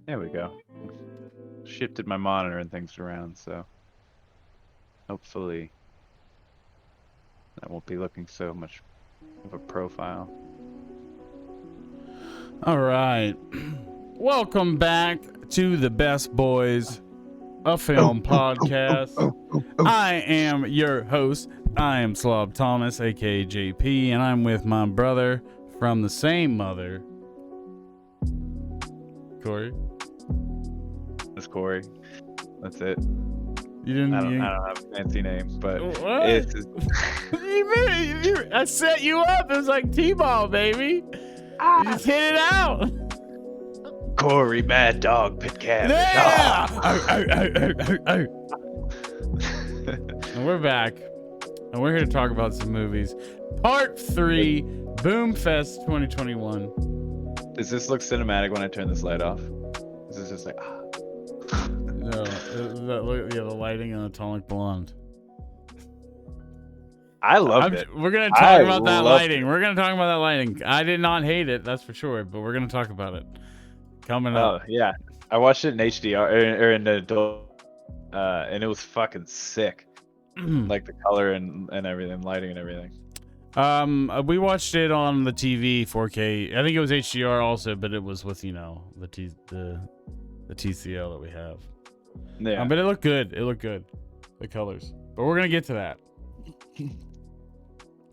There we go. Shifted my monitor and things around, so hopefully I won't be looking so much of a profile. All right. Welcome back to the Best Boys, a film podcast. I am your host. I am Slob Thomas, aka JP, and I'm with my brother from the same mother, Kory. That's Kory. That's it. You didn't. I don't have a fancy name, but What? it's I set you up. It was like T-ball, baby. You just hit it out. Kory Mad Dog Pitcairn. Yeah. And we're back, and we're here to talk about some movies. Part 3, BOOMFEST 2021. Does this look cinematic when I turn this light off? Is this just like No, the lighting and Atomic Blonde. I loved it. We're gonna talk about that lighting. We're gonna talk about that lighting. I did not hate it, that's for sure, but we're gonna talk about it coming up. Oh yeah, I watched it in HDR or in adult, and it was fucking sick. Like the color and everything, lighting and everything. We watched it on the TV 4K. I think it was HDR also, but it was with the TCL that we have. Yeah. But it looked good. It looked good. The colors. But we're gonna get to that.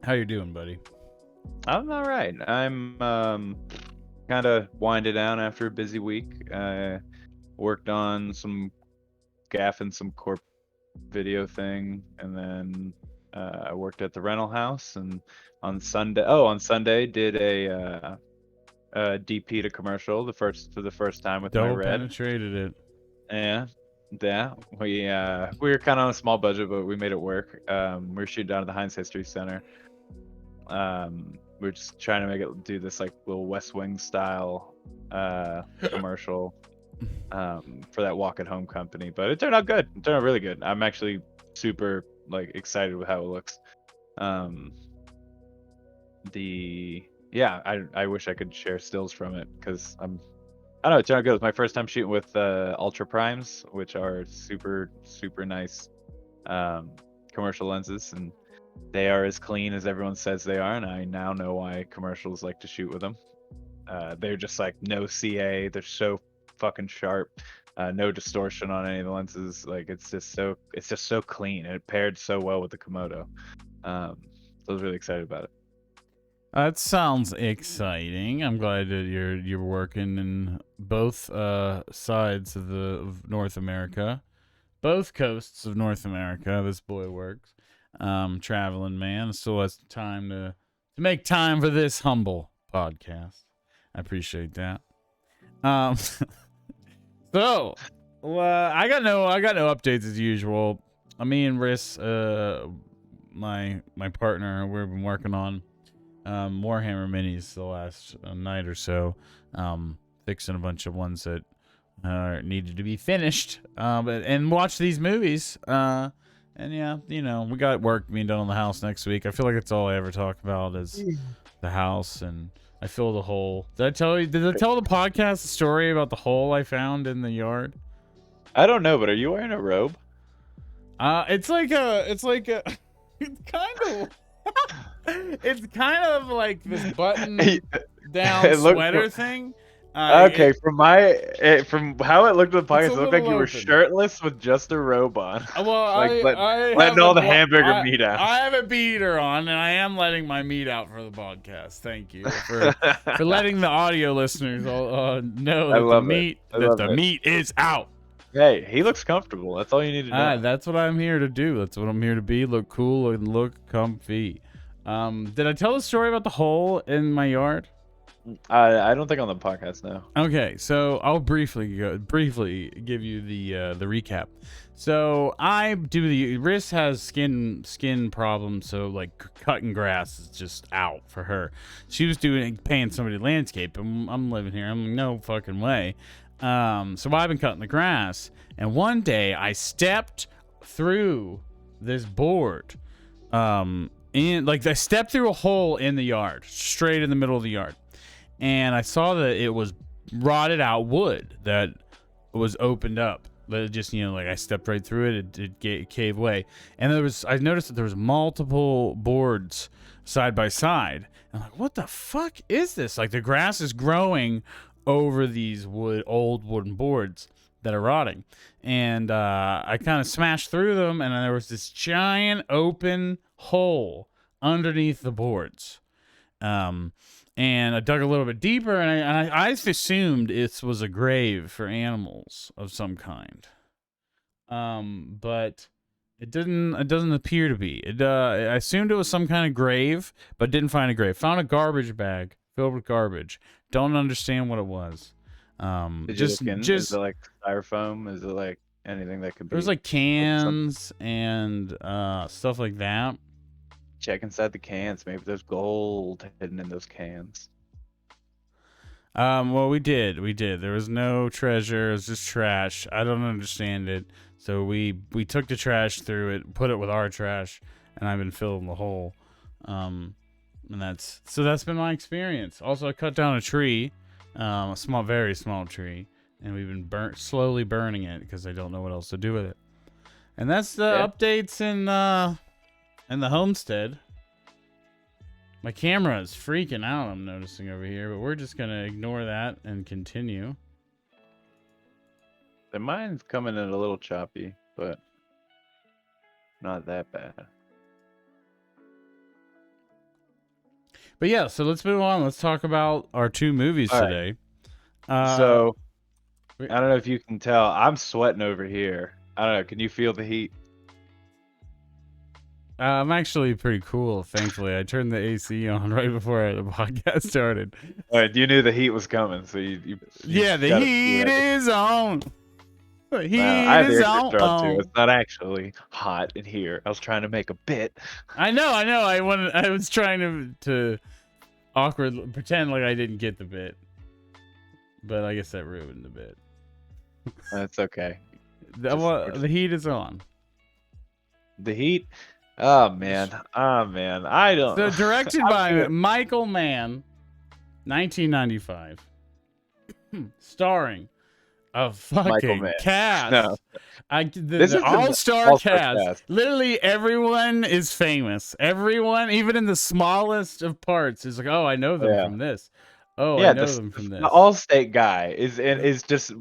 How you doing, buddy? I'm all right. I'm kind of winding down after a busy week. I worked on some gaffing some corp video thing, and then I worked at the rental house. And on Sunday did a DP to commercial for the first time with my Double red. penetrated it. Yeah. We were kind of on a small budget, but we made it work. We were shooting down at the Heinz History Center. We're just trying to make it do this like little West Wing style commercial for that Walk at Home company, but it turned out good. It turned out really good. I'm actually super excited with how it looks. I wish I could share stills from it because I don't know, it turned out good. It was my first time shooting with Ultra Primes, which are super nice commercial lenses, and they are as clean as everyone says they are, and I now know why commercials like to shoot with them. They're just like no CA. They're so fucking sharp. No distortion on any of the lenses. Like it's just so clean, and it paired so well with the Komodo. So I was really excited about it. That sounds exciting. I'm glad that you're working in both sides of North America, both coasts of North America. This boy works. Traveling man, still has time to make time for this humble podcast. I appreciate that. So I got no updates as usual. Me and Riss, my partner, we've been working on Warhammer minis the last night or so, fixing a bunch of ones that needed to be finished, and watch these movies. And yeah, we got work being done on the house next week. I feel like it's all I ever talk about is the house, and I fill the hole. Did I tell the podcast the story about the hole I found in the yard? I don't know, but are you wearing a robe? It's kind of like this button down sweater thing. Okay, from how it looked at the podcast, it looked like you were shirtless with just a robe on. Well, letting all the hamburger meat out. I have a beater on, and I am letting my meat out for the podcast. Thank you for letting the audio listeners know that the meat is out. Hey, he looks comfortable. That's all you need to know. That's what I'm here to do. That's what I'm here to be. Look cool and look comfy. Did I tell the story about the hole in my yard? I don't think on the podcast now. Okay, so I'll briefly give you the recap. So Riss has skin problems, so like cutting grass is just out for her. She was paying somebody to landscape, and I'm living here. I'm like, no fucking way. So I've been cutting the grass, and one day I stepped through this board. I stepped through a hole in the yard, straight in the middle of the yard. And I saw that it was rotted out wood that was opened up. That just, like I stepped right through it. It caved away. And I noticed that there was multiple boards side by side. I'm like, what the fuck is this? Like, the grass is growing over these old wooden boards that are rotting. And I kind of smashed through them, and there was this giant open hole underneath the boards. And I dug a little bit deeper, and I assumed it was a grave for animals of some kind. But it doesn't appear to be. I assumed it was some kind of grave, but didn't find a grave. Found a garbage bag filled with garbage. Don't understand what it was. Did you look in? Is it like styrofoam? Is it like anything that could be? There's like cans and stuff like that. Check inside the cans. Maybe there's gold hidden in those cans. Well, we did. There was no treasure. It was just trash. I don't understand it. So we took the trash through it, put it with our trash, and I've been filling the hole. And that's been my experience. Also, I cut down a tree, a very small tree, and we've been slowly burning it because I don't know what else to do with it. And that's the updates in the homestead. My camera is freaking out, I'm noticing over here, but we're just going to ignore that and continue. The mine's coming in a little choppy, but not that bad. But yeah, so let's move on. Let's talk about our 2 movies today. So, I don't know if you can tell. I'm sweating over here. I don't know. Can you feel the heat? I'm actually pretty cool, thankfully. I turned the AC on right before the podcast started. All right, you knew the heat was coming, so you yeah, the heat is on. The heat I is on. Too. It's not actually hot in here. I was trying to make a bit. I know. I was trying to awkward pretend like I didn't get the bit, but I guess that ruined the bit. That's okay. The heat is on. The heat. Oh man. I don't. So directed by Michael Mann, 1995, starring a fucking cast. No. The all-star cast. Literally everyone is famous. Everyone, even in the smallest of parts, is like, oh, I know them from this. Oh, I know them from this. The Allstate guy is just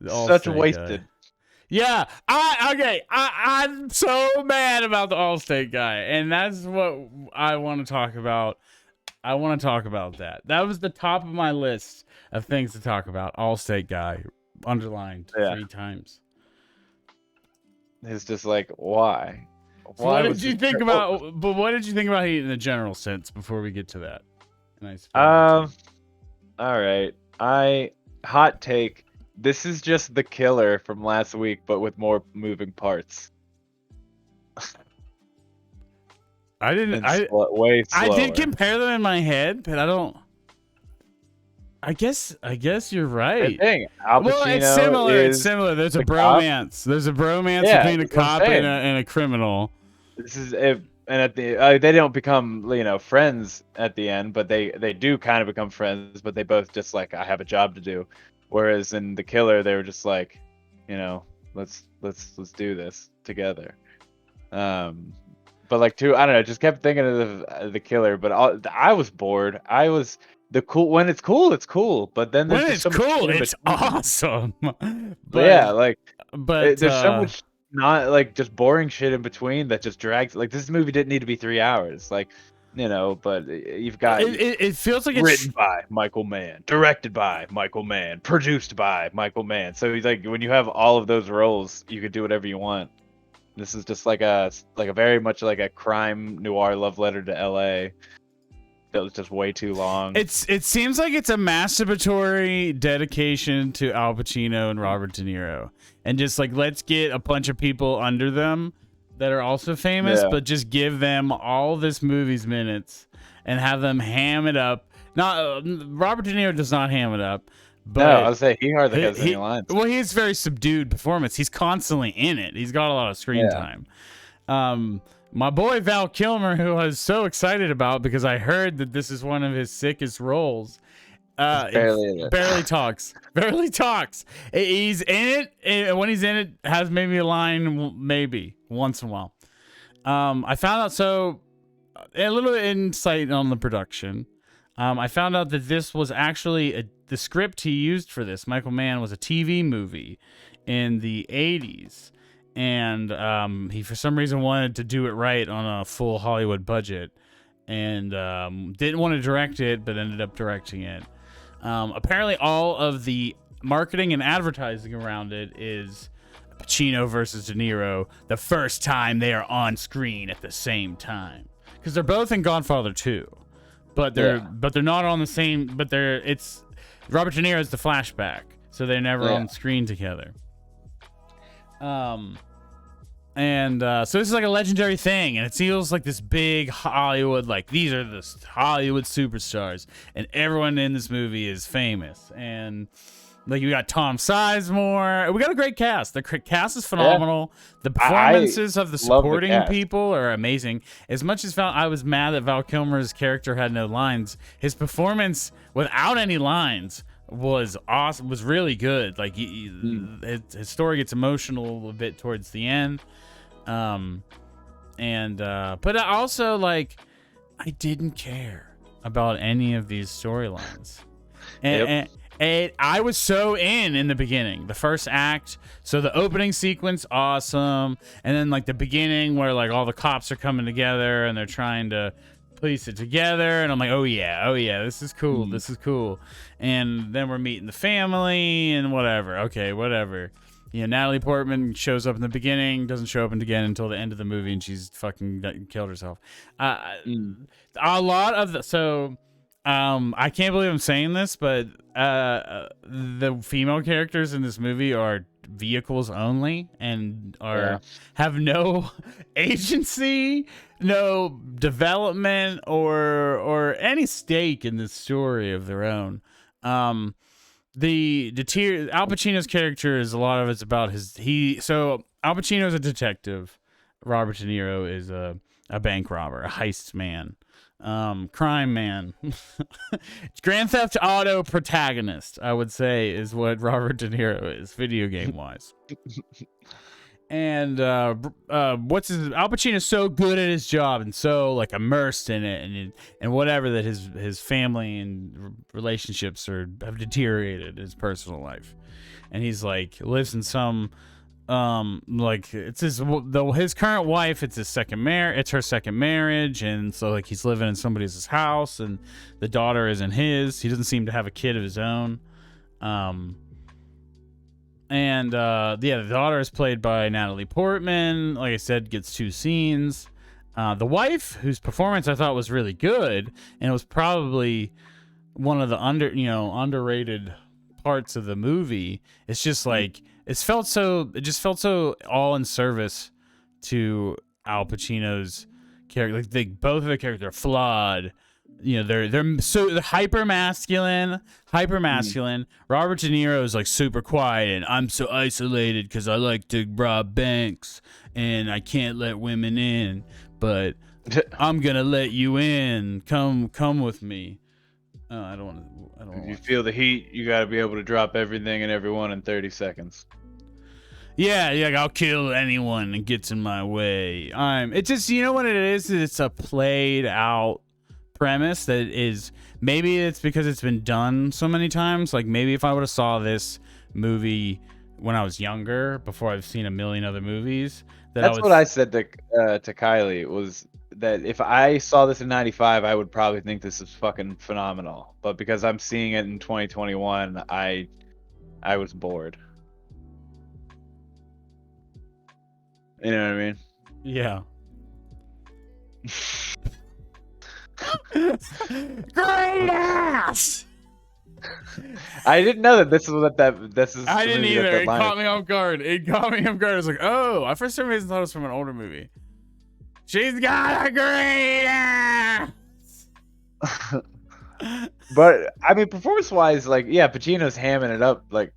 such wasted. Guy. Yeah, I'm so mad about the Allstate guy, and that's what I want to talk about. I want to talk about that. That was the top of my list of things to talk about. Allstate guy, underlined 3 times. It's just like, why? So what did you think about? But what did you think about heat in the general sense before we get to that? All right. Hot take. This is just The Killer from last week, but with more moving parts. I didn't. Way slower. I did compare them in my head, but I don't. I guess you're right. Al Pacino well, it's similar. There's a bromance. There's a bromance between a cop and a criminal. This is and at the they don't become friends at the end, but they do kind of become friends. But they both just like, I have a job to do. Whereas in The Killer, they were just like, let's do this together. But like I don't know, just kept thinking of the Killer. But I was bored. When it's cool, it's cool. But then when it's cool, it's awesome. But yeah, but there's so much not like just boring shit in between that just drags. Like, this movie didn't need to be 3 hours. Like, but you've got it feels like written by Michael Mann, directed by Michael Mann, produced by Michael Mann. So he's like, when you have all of those roles, you could do whatever you want. This is just like a very much like a crime noir love letter to LA. That was just way too long. It seems like it's a masturbatory dedication to Al Pacino and Robert De Niro, and just like, let's get a bunch of people under them that are also famous, but just give them all this movie's minutes and have them ham it up. Not Robert De Niro does not ham it up, but no, I was saying he hardly has any lines. Well, he has very subdued performance. He's constantly in it. He's got a lot of screen time. My boy Val Kilmer, who I was so excited about because I heard that this is one of his sickest roles, Just barely in it. Barely talks. Barely talks. He's in it, and when he's in it, has maybe a line, maybe once in a while. I found out a little insight on the production. I found out that this was actually the script he used for this. Michael Mann was a TV movie in the 80s, and he for some reason wanted to do it right on a full Hollywood budget, and didn't want to direct it, but ended up directing it. Apparently, all of the marketing and advertising around it is Pacino versus De Niro, the first time they are on screen at the same time, because they're both in Godfather 2, but they're not on the same. But it's Robert De Niro is the flashback, so they're never on screen together. So this is like a legendary thing, and it feels like this big Hollywood, like these are the Hollywood superstars, and everyone in this movie is famous. And like we got Tom Sizemore, we got a great cast. The cast is phenomenal. The performances of the supporting people are amazing. As much as I was mad that Val Kilmer's character had no lines, his performance without any lines was awesome. Was really good. Like his story gets emotional a bit towards the end. But also, like, I didn't care about any of these storylines, and I was so in the beginning, the first act. So the opening sequence, awesome, and then like the beginning where like all the cops are coming together and they're trying to piece it together, and I'm like, oh yeah, this is cool, this is cool. And then we're meeting the family and whatever. You know, Natalie Portman shows up in the beginning, doesn't show up again until the end of the movie, and she's fucking killed herself. A lot of I can't believe I'm saying this, but the female characters in this movie are vehicles only and have no agency, no development, or any stake in this story of their own. Al Pacino's character is a lot of it's about so Al Pacino's a detective. Robert De Niro is a bank robber, a heist man, crime man. Grand Theft Auto protagonist, I would say, is what Robert De Niro is, video game wise. And Al Pacino's so good at his job and so like immersed in it and whatever, that his family and relationships have deteriorated in his personal life, and he's like lives in some like it's his current wife, it's her second marriage, and so like he's living in somebody's house, and the daughter isn't his. He doesn't seem to have a kid of his own. The daughter is played by Natalie Portman. Like I said, gets 2 scenes. The wife, whose performance I thought was really good, and it was probably one of the underrated parts of the movie. It's just like it just felt so all in service to Al Pacino's character. Like both of their characters are flawed. You know, they're hyper masculine. Robert De Niro is like super quiet, and I'm so isolated because I like to rob banks and I can't let women in, but I'm gonna let you in. Come with me. I don't want to. If you feel the heat, you got to be able to drop everything and everyone in 30 seconds. Yeah, I'll kill anyone that gets in my way. It's just, you know what it is? It's a played out premise that is, maybe it's because it's been done so many times. Like maybe if I would have saw this movie when I was younger, before I've seen a million other movies, that's what I said to Kylie, was that if I saw this in '95, I would probably think this is fucking phenomenal. But because I'm seeing it in 2021, I was bored. You know what I mean? Yeah. Great ass. I didn't know that this is what this is. I didn't either. It caught me off guard. I was like, oh, I for some reason thought it was from an older movie. She's got a great ass. But I mean, performance-wise, like, yeah, Pacino's hamming it up like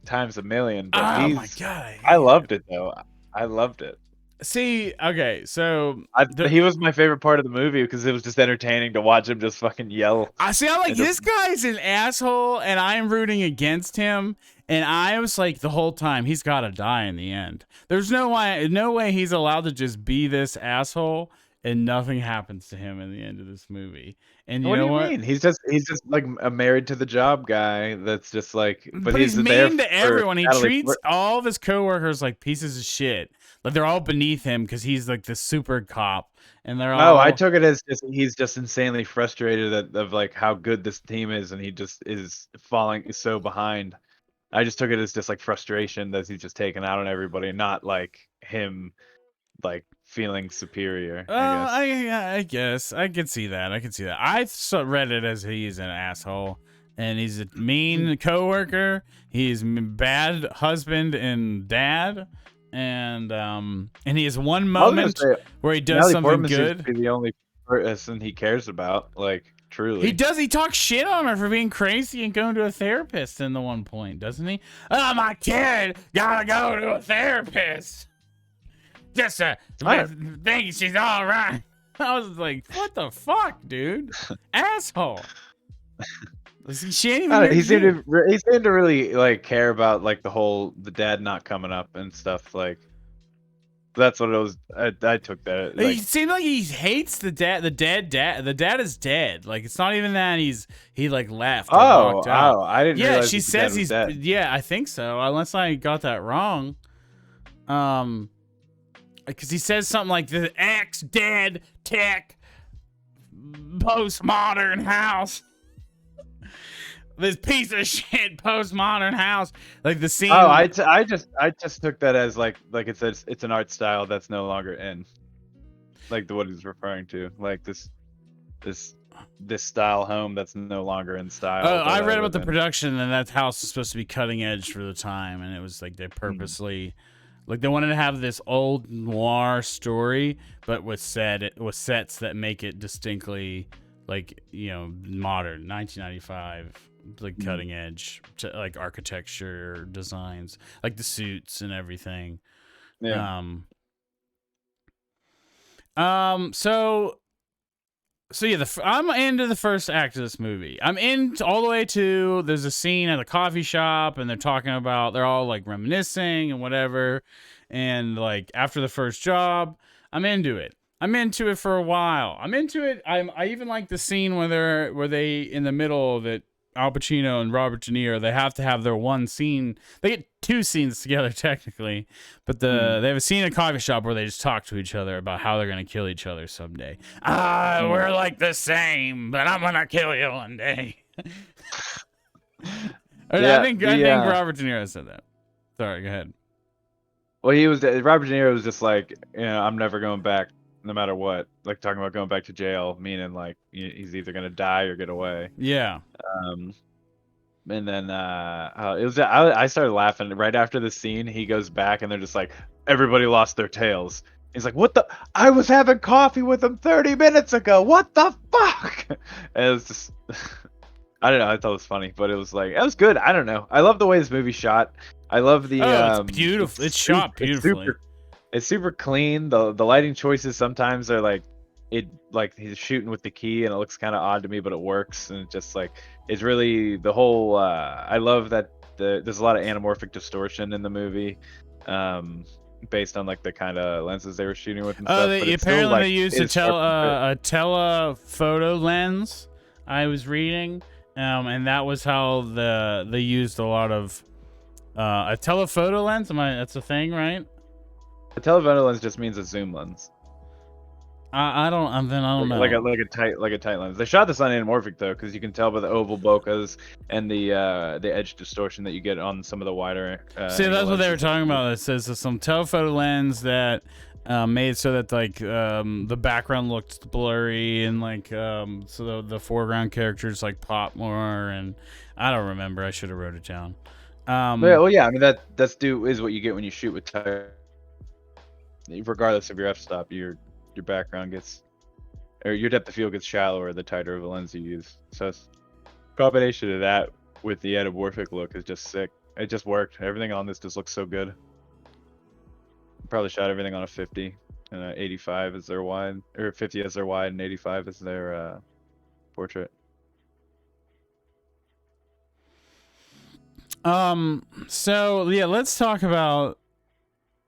times a million. But oh my god! I loved it though. I loved it. See, okay, so He was my favorite part of the movie because it was just entertaining to watch him just fucking yell. I see. I'm like, And just, this guy's an asshole, and I'm rooting against him. And I was like, the whole time, he's got to die in the end. There's no way he's allowed to just be this asshole and nothing happens to him in the end of this movie. And you what do know you what? mean? He's just like a married to the job guy. That's just like, but But he's he's there mean to for everyone. He Natalie. treats all of his coworkers like pieces of shit. Like they're all beneath him because he's like the super cop, and they're No, I all. took it as just he's just insanely frustrated of like how good this team is, and he just is falling so behind. I just took it as just like frustration that he's just taking out on everybody, not like him like feeling superior, I guess. I guess I could see that. I could see that. Read it as he's an asshole, and he's a mean coworker. He's bad husband and dad, and he has one I was gonna moment say where he does Natalie something Portman seems to good. be the only person he cares about, like He truly. does. He talks shit on her for being crazy and going to a therapist in the one point, doesn't he? Oh, my kid gotta go to a therapist. Just I think she's all right. I was like, what the fuck, dude? Asshole. She ain't even don't know, your kid. he seemed to really like care about like the dad not coming up and stuff. Like that's what it was. I took that He like seemed like he hates the dad. The dead dad. The dad is dead. Like it's not even that he like left or walked out. I didn't Yeah, realize she that the dad says was he's. dead. Yeah, I think so. Unless I got that wrong. Because he says something like the ex-dead tech postmodern house. This piece of shit postmodern house. Like the scene. Oh, I just took that as like it says it's an art style that's no longer in, like what he's referring to, like this this style home that's no longer in style I that I read about live the in. production, and that house is supposed to be cutting edge for the time, and it was like they purposely, like they wanted to have this old noir story, but with sets that make it distinctly like modern 1995, like cutting edge like architecture designs, like the suits and everything. Yeah. So yeah, I'm into the first act of this movie. I'm into all the way to there's a scene at a coffee shop and they're all like reminiscing and whatever. And like after the first job, I'm into it. I'm into it for a while. I'm into it. I even like the scene where they in the middle of it, Al Pacino and Robert De Niro, they have to have their one scene. They get two scenes together technically, but they have a scene in a coffee shop where they just talk to each other about how they're gonna kill each other someday. We're like the same, but I'm gonna kill you one day. Yeah, I think Robert De Niro said that. Sorry, go ahead. well, Robert De Niro was just like, I'm never going back, no matter what. Like talking about going back to jail, meaning like he's either gonna die or get away. Yeah. Um, and then it was I started laughing right after the scene. He goes back and they're just like, everybody lost their tails. He's like, what the? I was having coffee with him 30 minutes ago. What the fuck? And it was just. I don't know. I thought it was funny, but it was like it was good. I don't know. I love the way this movie's shot. I love the It's beautiful. It's shot beautifully. It's super clean. The lighting choices sometimes are like he's shooting with the key and it looks kind of odd to me, but it works and it just like it's really the whole. I love that there's a lot of anamorphic distortion in the movie, based on like the kind of lenses they were shooting with and stuff. But it's still, Apparently like, they used it is sharp and a telephoto lens. I was reading, and that was how they used a lot of a telephoto lens. That's a thing, right? fit. A telephoto lens just means a zoom lens. I don't know. Like a tight lens. They shot this on anamorphic though, because you can tell by the oval bokehs and the edge distortion that you get on some of the wider. See, that's what they were talking about. It says some telephoto lens that made so that like the background looked blurry and like so the foreground characters like pop more, and I don't remember. I should have wrote it down. Yeah, well, yeah. I mean is what you get when you shoot with tight. Regardless of your f-stop, your background gets, or your depth of field gets shallower the tighter of a lens you use. So it's a combination of that with the anamorphic look is just sick. It just worked. Everything on this just looks so good. probably shot everything on a 50, and 85 is their wide, or 50 is their wide, and 85 is their portrait. So yeah, let's talk about.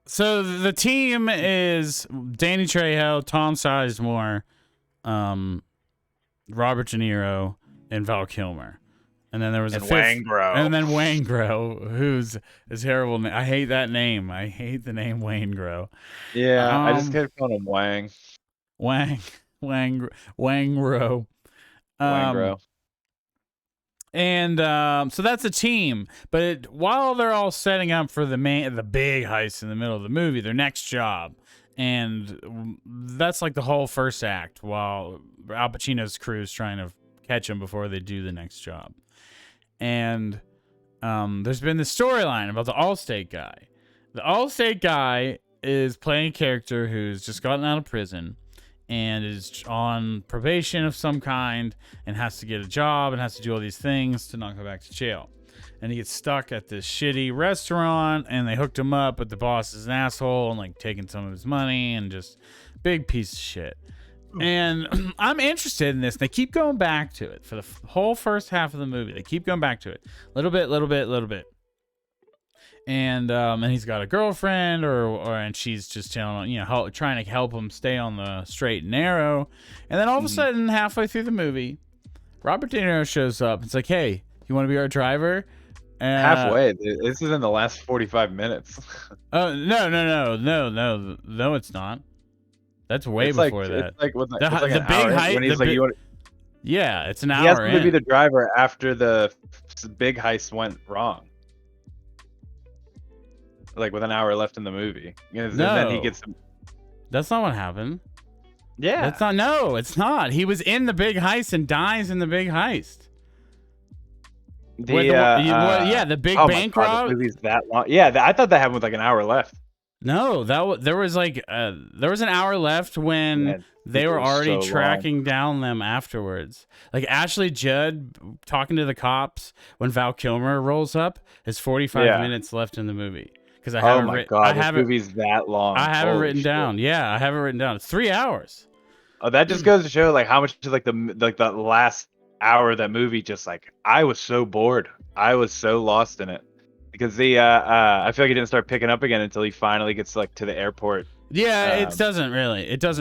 So the team is Danny Trejo, Tom Sizemore, Robert De Niro, and Val Kilmer. And then there was a fifth, Wangro. and then Wangro, who's a terrible. I hate that name. I hate the name Wangro. Yeah, I just kept calling him Wang. Wangro. Wangro. And so that's a team. But while they're all setting up for the big heist in the middle of the movie, their next job, and that's like the whole first act, while Al Pacino's crew is trying to catch him before they do the next job. And there's been the storyline about the Allstate guy. The Allstate guy is playing a character who's just gotten out of prison and is on probation of some kind and has to get a job and has to do all these things to not go back to jail. And he gets stuck at this shitty restaurant, and they hooked him up, but the boss is an asshole and like taking some of his money and just big piece of shit. And I'm interested in this. They keep going back to it for the whole first half of the movie. They keep going back to it, little bit. And he's got a girlfriend, and she's just telling him, trying to help him stay on the straight and narrow. And then all of a sudden, halfway through the movie, Robert De Niro shows up. It's like, hey, you want to be our driver? Halfway. This is in the last 45 minutes. Oh no, it's not. That's way before that. It's like, the big height. When he's like, yeah, it's an he hour has to in. be the driver after the big heist went wrong. Like with an hour left in the movie. And then he gets. That's not what happened. Yeah. That's not. No, it's not. He was in the big heist and dies in the big heist. The big bank rob. The movie's that long. Yeah, I thought that happened with like an hour left. No, there was an hour left when they were already tracking down them afterwards. Like Ashley Judd talking to the cops when Val Kilmer rolls up. Is 45 minutes left in the movie. Because I haven't this movie's that long. I have it written down. Yeah, I have it written down. It's 3 hours. Oh, that just goes to show like how much like the last hour of that movie, just like I was so bored. I was so lost in it. Because I feel like he didn't start picking up again until he finally gets like to the airport. Yeah, it doesn't really. It's I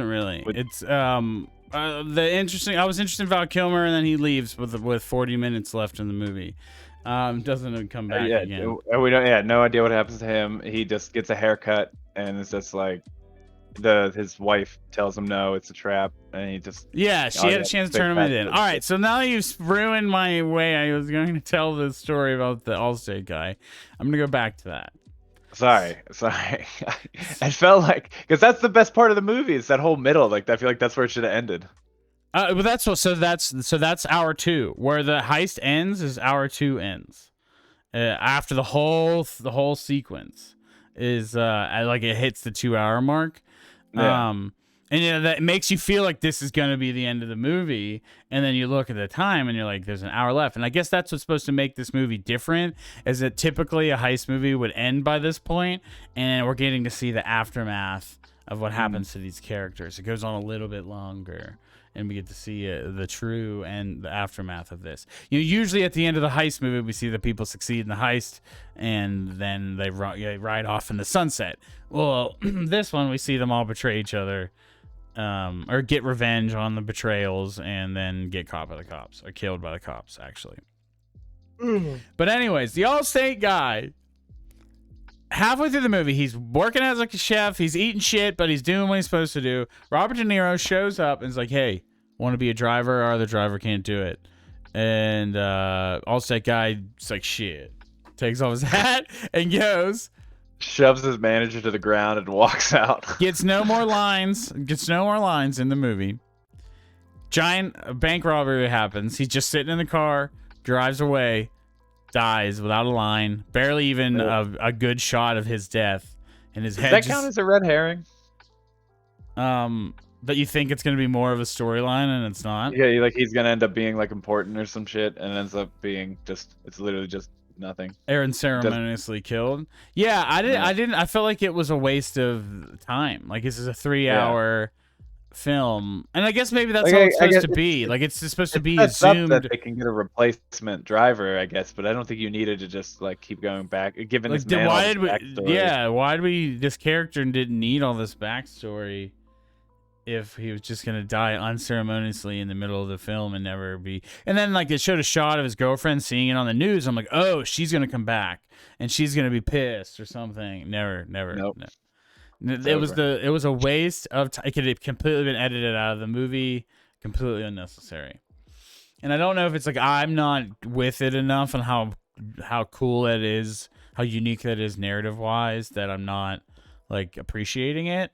was interested in Val Kilmer, and then he leaves with 40 minutes left in the movie. Doesn't come back again. We don't. No idea what happens to him. He just gets a haircut, and it's just like his wife tells him no, it's a trap, and he just she had a chance to turn him in. All right, so now you've ruined my way. I was going to tell the story about the Allstate guy. I'm gonna go back to that. Sorry. I felt like because that's the best part of the movie. It's that whole middle. Like I feel like that's where it should have ended. But that's hour 2. Where the heist ends is hour 2 ends. After the whole sequence is like it hits the 2-hour mark. Yeah. And that makes you feel like this is gonna be the end of the movie, and then you look at the time and you're like, there's an hour left. And I guess that's what's supposed to make this movie different, is that typically a heist movie would end by this point, and we're getting to see the aftermath of what happens to these characters. It goes on a little bit longer, and we get to see the true and the aftermath of this. Usually at the end of the heist movie, we see the people succeed in the heist, and then they ride off in the sunset. Well, this one, we see them all betray each other, or get revenge on the betrayals, and then get caught by the cops, or killed by the cops, actually. But anyways, the Allstate guy, halfway through the movie, he's working as like a chef. He's eating shit, but he's doing what he's supposed to do. Robert De Niro shows up and is like, hey, want to be a driver? Our other driver can't do it. And Allstate guy is like, shit. Takes off his hat and goes. Shoves his manager to the ground and walks out. Gets no more lines in the movie. Giant bank robbery happens. He's just sitting in the car, drives away, dies without a line, barely even a good shot of his death, and his head. Does that count as a red herring? But you think it's gonna be more of a storyline, and it's not. Yeah, like he's gonna end up being like important or some shit, and it ends up being it's literally just nothing. unceremoniously killed. Yeah, I didn't. I felt like it was a waste of time. Like this is a 3-hour film, and I guess maybe that's Like how it's I supposed guess to be. Like it's supposed to it be sets up that zoomed. they can get a replacement driver, I guess, but I don't think you needed to just like keep going back, giving Like this man all why this did we? backstory. Yeah, why did we? This character didn't need all this backstory if he was just gonna die unceremoniously in the middle of the film and never be. And then like it showed a shot of his girlfriend seeing it on the news. I'm like, oh, she's gonna come back and she's gonna be pissed or something. Never. Nope. No. It's It was a waste of time. It could have completely been edited out of the movie, completely unnecessary. And I don't know if it's like I'm not with it enough on how cool it is, how unique that is narrative wise, that I'm not like appreciating it.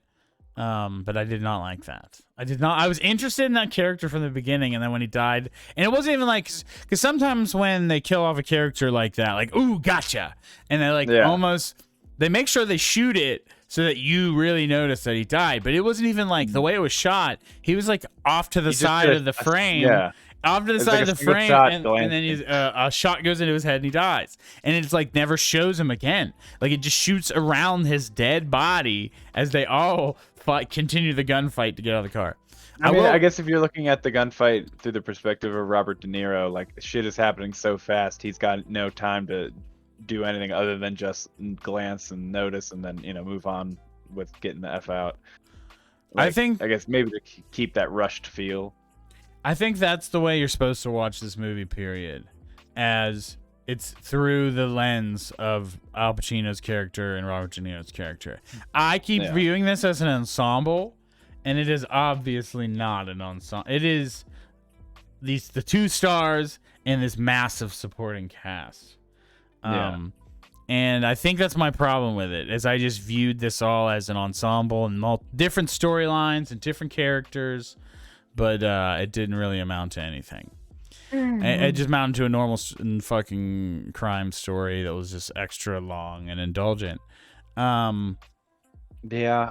But I did not like that. I did not. I was interested in that character from the beginning, and then when he died, and it wasn't even like, because sometimes when they kill off a character like that, like, ooh, gotcha, and they like almost, they make sure they shoot it so that you really notice that he died. But it wasn't even like the way it was shot. He was like off to the side of the frame. Yeah. Off to the It's side like of a the single frame, shot and glancing. then he's, a shot goes into his head and he dies. And it's like never shows him again. Like it just shoots around his dead body as they all continue the gunfight to get out of the car. I guess if you're looking at the gunfight through the perspective of Robert De Niro, like shit is happening so fast, he's got no time to do anything other than just glance and notice, and then move on with getting the f out. Like, I guess maybe to keep that rushed feel. I think that's the way you're supposed to watch this movie, period. As it's through the lens of Al Pacino's character and Robert De Niro's character. I keep viewing this as an ensemble, and it is obviously not an ensemble. It is the 2 stars and this massive supporting cast. And I think that's my problem with it, is I just viewed this all as an ensemble and different storylines and different characters. But it didn't really amount to anything. It just amounted to a normal fucking crime story that was just extra long and indulgent. Yeah,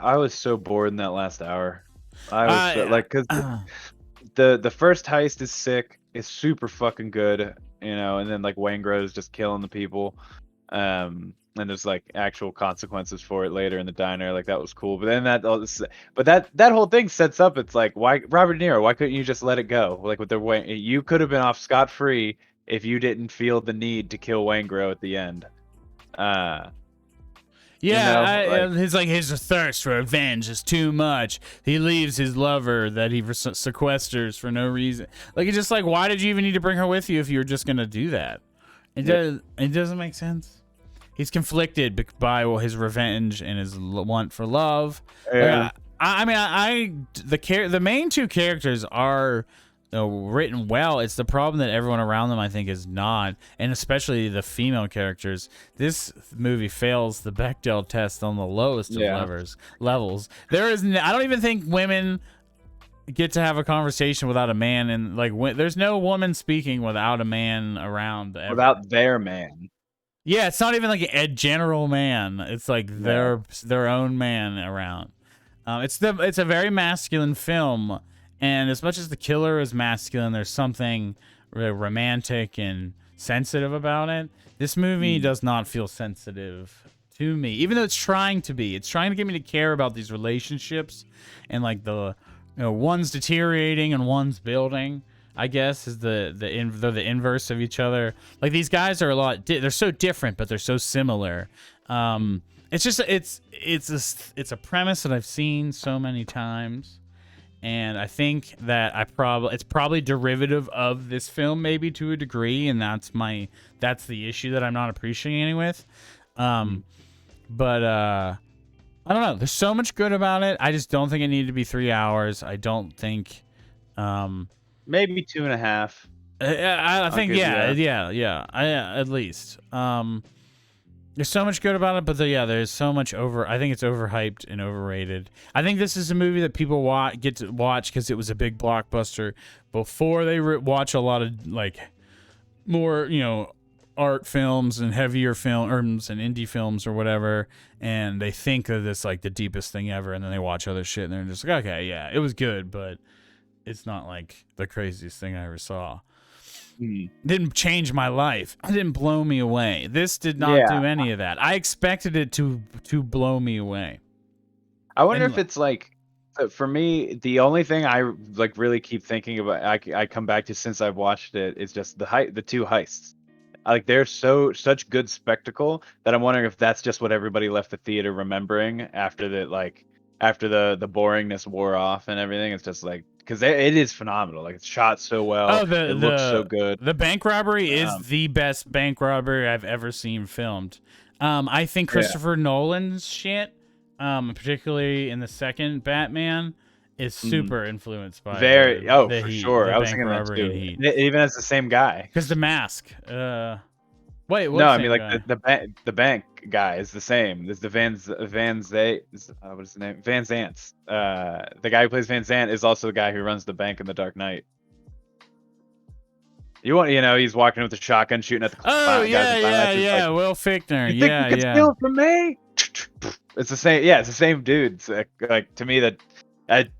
I was so bored in that last hour. I was because the first heist is sick. It's super fucking good, and then like Waingro is just killing the people. And there's like actual consequences for it later in the diner. Like that was cool. But then that whole thing sets up. It's like, why Robert De Niro? Why couldn't you just let it go? Like with the way you could have been off scot-free if you didn't feel the need to kill Waingro at the end. His thirst for revenge is too much. He leaves his lover that he sequesters for no reason. Like it's just like, why did you even need to bring her with you if you were just gonna do that? It doesn't make sense. He's conflicted by his revenge and his want for love. Yeah. The main 2 characters are written well. It's the problem that everyone around them, I think, is not, and especially the female characters. This movie fails the Bechdel test on the lowest of levels. There is, I don't even think women get to have a conversation without a man, and like there's no woman speaking without a man around. Without their man. Yeah, it's not even like a general man. It's like their own man around. It's a very masculine film, and as much as the killer is masculine, there's something really romantic and sensitive about it. This movie does not feel sensitive to me, even though it's trying to be. It's trying to get me to care about these relationships and like the one's deteriorating and one's building. I guess is they're the inverse of each other. Like these guys are they're so different, but they're so similar. It's just it's a premise that I've seen so many times, and I think that it's probably derivative of this film maybe to a degree, and that's the issue that I'm not appreciating with. But I don't know. There's so much good about it. I just don't think it needed to be 3 hours. I don't think. Maybe 2.5. I think at least. There's so much good about it, but there's so much I think it's overhyped and overrated. I think this is a movie that people get to watch because it was a big blockbuster before they watch a lot of like more art films and heavier films and indie films or whatever, and they think of this like the deepest thing ever, and then they watch other shit and they're just like, okay, yeah, it was good, but it's not like the craziest thing I ever saw. Mm. Didn't change my life. It didn't blow me away. This did not Yeah. do any of that. I expected it to blow me away. I wonder And if it's like for me, the only thing I like really keep thinking about, I come back to since I've watched it, is just the two heists. Like they're such good spectacle that I'm wondering if that's just what everybody left the theater remembering after the boringness wore off and everything. It's just like because it is phenomenal. Like it's shot so well, oh, it looks so good. the bank robbery is Um, the best bank robbery I've ever seen filmed. I think yeah, Christopher Nolan's shit, particularly in the second Batman, is mhm. super influenced by Very. Oh, the for Heat, sure. the I was bank thinking that robbery in too. Heat. It even has the same guy. Because the mask. Wait, No, what I mean same like guy? the bank guy is the same. It's the Van Zay what is his name? Van Zant's. The guy who plays Van Zant is also the guy who runs the bank in The Dark Knight. He's walking with a shotgun shooting at the Oh guys yeah, in Clown yeah, It's like, yeah. Will Fichtner. you think you Yeah, can yeah. steal from me? It's the same. Yeah, it's the same dude. It's like to me that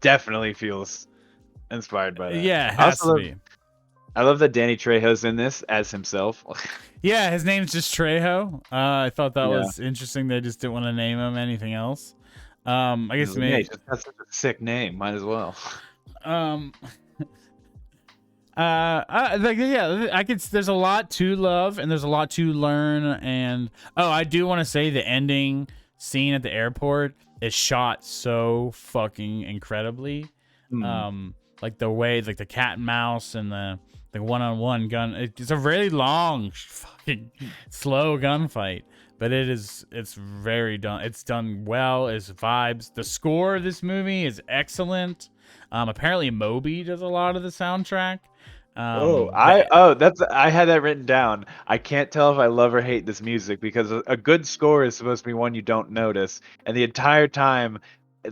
definitely feels inspired by that. Yeah, it has to be. I love that Danny Trejo's in this as himself. Yeah, his name's just Trejo. I thought that Yeah. was interesting. They just didn't want to name him anything else. I He's guess like, yeah, he me. just has such a sick name. Might as well. Um. Yeah, I could. There's a lot to love and there's a lot to learn. And I do want to say the ending scene at the airport is shot so fucking incredibly. Hmm. Like the way, like the cat and mouse and the one-on-one gun. It's a really long, fucking slow gunfight, but it's very done. It's done well. It's vibes. The score of this movie is excellent. Apparently Moby does a lot of the soundtrack. I had that written down. I can't tell if I love or hate this music because a good score is supposed to be one you don't notice, and the entire time,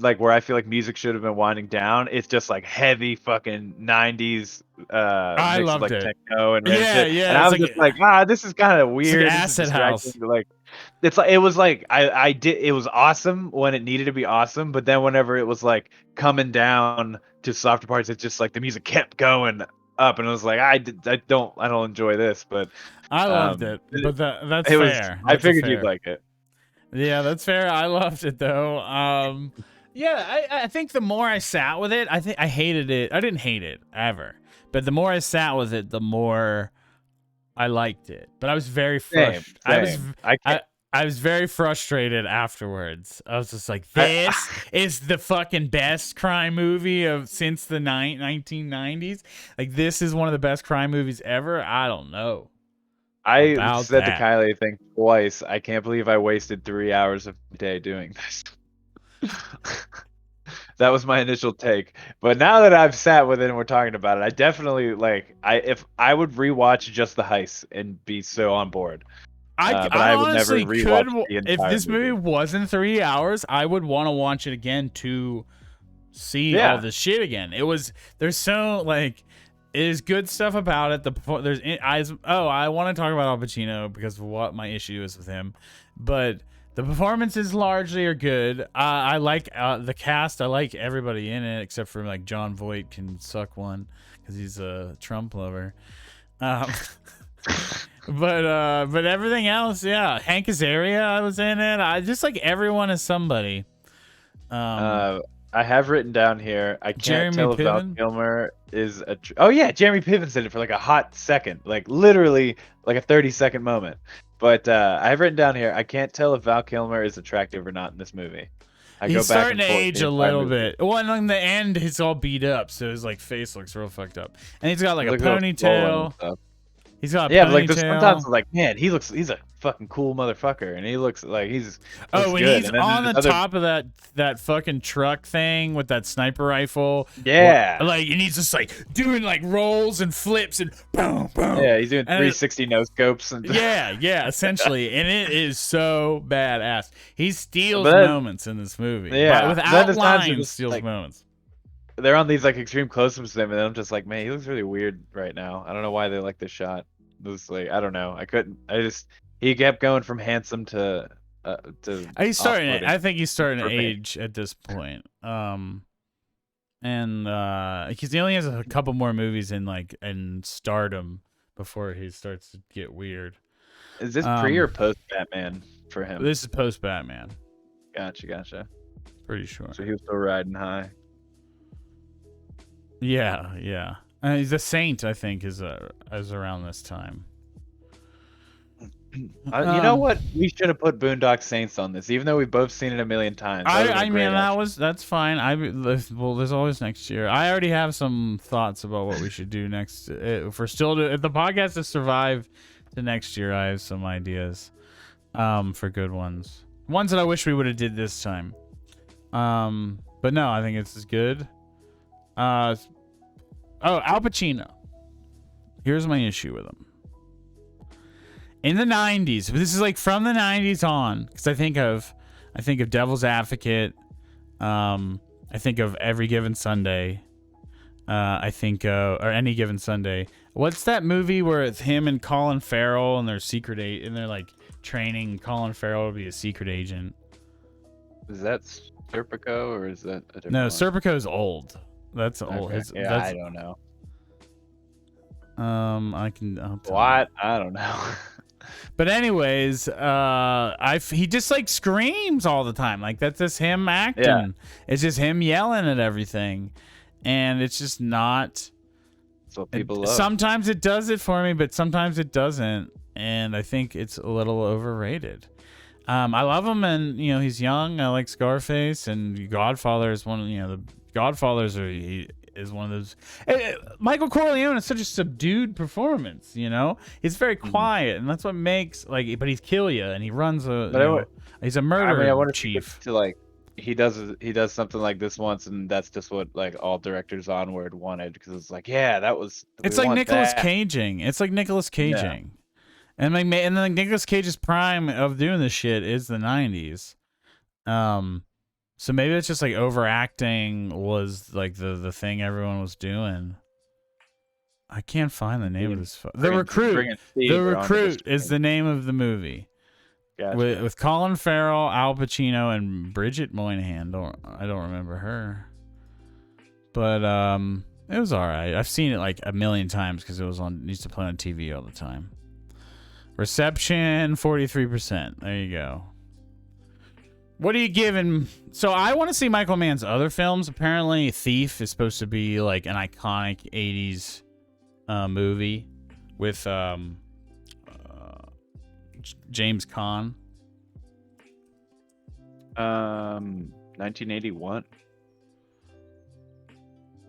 like where I feel like music should have been winding down, it's just like heavy fucking 90s I mix of loved like it. techno and random Yeah, shit. And yeah. I was just like, this is kind of It's like weird. This is acid distracting. house. Like it was like I did it was awesome when it needed to be awesome, but then whenever it was like coming down to softer parts, it's just like the music kept going up, and I was like, I don't enjoy this, but I loved um it, but that's it was fair. I That's a figured you'd fair. like it. Yeah, that's fair. I loved it though. Yeah, I think the more I sat with it, I think I hated it. I didn't hate it ever, but the more I sat with it, the more I liked it. But I was very Same, frustrated. same. I can't. I was very frustrated afterwards. I was just like, I, this is the fucking best crime movie of since the 1990s. Like, this is one of the best crime movies ever. I don't know I about said to that. Kylie, I think twice, I can't believe I wasted 3 hours of my day doing this. That was my initial take. But now that I've sat with it and we're talking about it, I definitely if I would rewatch just the heist and be so on board. But I I would never honestly could. rewatch the If entire this movie movie. wasn't 3 hours, I would want to watch it again to see all Yeah. this shit again. There's so like, there's good stuff about it. I want to talk about Al Pacino because of what my issue is with him, but the performances largely are good. I like the cast. I like everybody in it except for like John Voight can suck one because he's a Trump lover. Um, but everything else, yeah. Hank Azaria, I was in it. I just like everyone is somebody. I have written down here. I can't Jeremy tell if Val Piven. Kilmer is Oh yeah, Jeremy Piven's in it for like a hot second, like literally like a 30-second moment. But I have written down here. I can't tell if Val Kilmer is attractive or not in this movie. I go He's back starting and to forth age the a entire little movie. bit. Well, and in the end, he's all beat up, so his like face looks real fucked up. And he's got like He a looks all swollen and ponytail. stuff. He's got a Yeah, but like there's sometimes ponytail. it's like, man, he's a fucking cool motherfucker, and he looks like looks Oh, when good. he's And then on there's the other, top of that fucking truck thing with that sniper rifle, yeah, like, and he's just like doing like rolls and flips and boom, boom. yeah, he's doing And 360 no scopes and yeah, essentially, and it is so badass. He steals but moments in this movie, but yeah, then without there's times you're lines, just steals like moments. they're on these like extreme close-ups of him, and I'm just like, man, he looks really weird right now. I don't know why they like this shot. It was like, I don't know. He kept going from handsome to He's starting. off-putting I think he's starting to for me. age at this point. And because he only has a couple more movies in stardom before he starts to get weird. Is this pre or post Batman for him? This is post Batman. Gotcha. Pretty sure. So he was still riding high. Yeah. He's a Saint, I think, is around this time. You know what? We should have put Boondock Saints on this, even though we've both seen it a million times. I mean, that's fine. Well, there's always next year. I already have some thoughts about what we should do next. If the podcast to survive to next year, I have some ideas, for good ones that I wish we would have did this time. But no, I think it's good. Al Pacino. Here's my issue with him. In the 90s, this is like from the 90s on, because I think of Devil's Advocate, I think of Every Given Sunday, I think or Any Given Sunday. What's that movie where it's him and Colin Farrell and they're and they're like training Colin Farrell to be a secret agent? Is that Serpico or is that a different No, one? Serpico's old. That's old. Okay. I don't know. I'll tell What? I don't know. But anyways, he just like screams all the time. Like that's just him acting. Yeah. It's just him yelling at everything, and it's just not. That's what people love. Sometimes it does it for me, but sometimes it doesn't, and I think it's a little overrated. I love him, and he's young. I like Scarface, and Godfather is one of the Godfathers is one of those. Michael Corleone is such a subdued performance. He's very quiet, and that's what makes but he's kill you, and he runs he's a murderer chief. He does something like this once, and that's just what like all directors onward wanted, because it's like, yeah, that was. It's like Nicolas Caging. It's like Nicolas Caging, and then Nicolas Cage's prime of doing this shit is the 90s. So maybe it's just like overacting was like the thing everyone was doing. I can't find the name of this. The Recruit. The Recruit is the name of the movie. Gotcha. With Colin Farrell, Al Pacino, and Bridget Moynihan. I don't remember her, but it was all right. I've seen it like a million times because it used to play on TV all the time. Reception 43%. There you go. What are you giving? So I want to see Michael Mann's other films. Apparently, Thief is supposed to be like an iconic 80s movie with James Caan. 1981.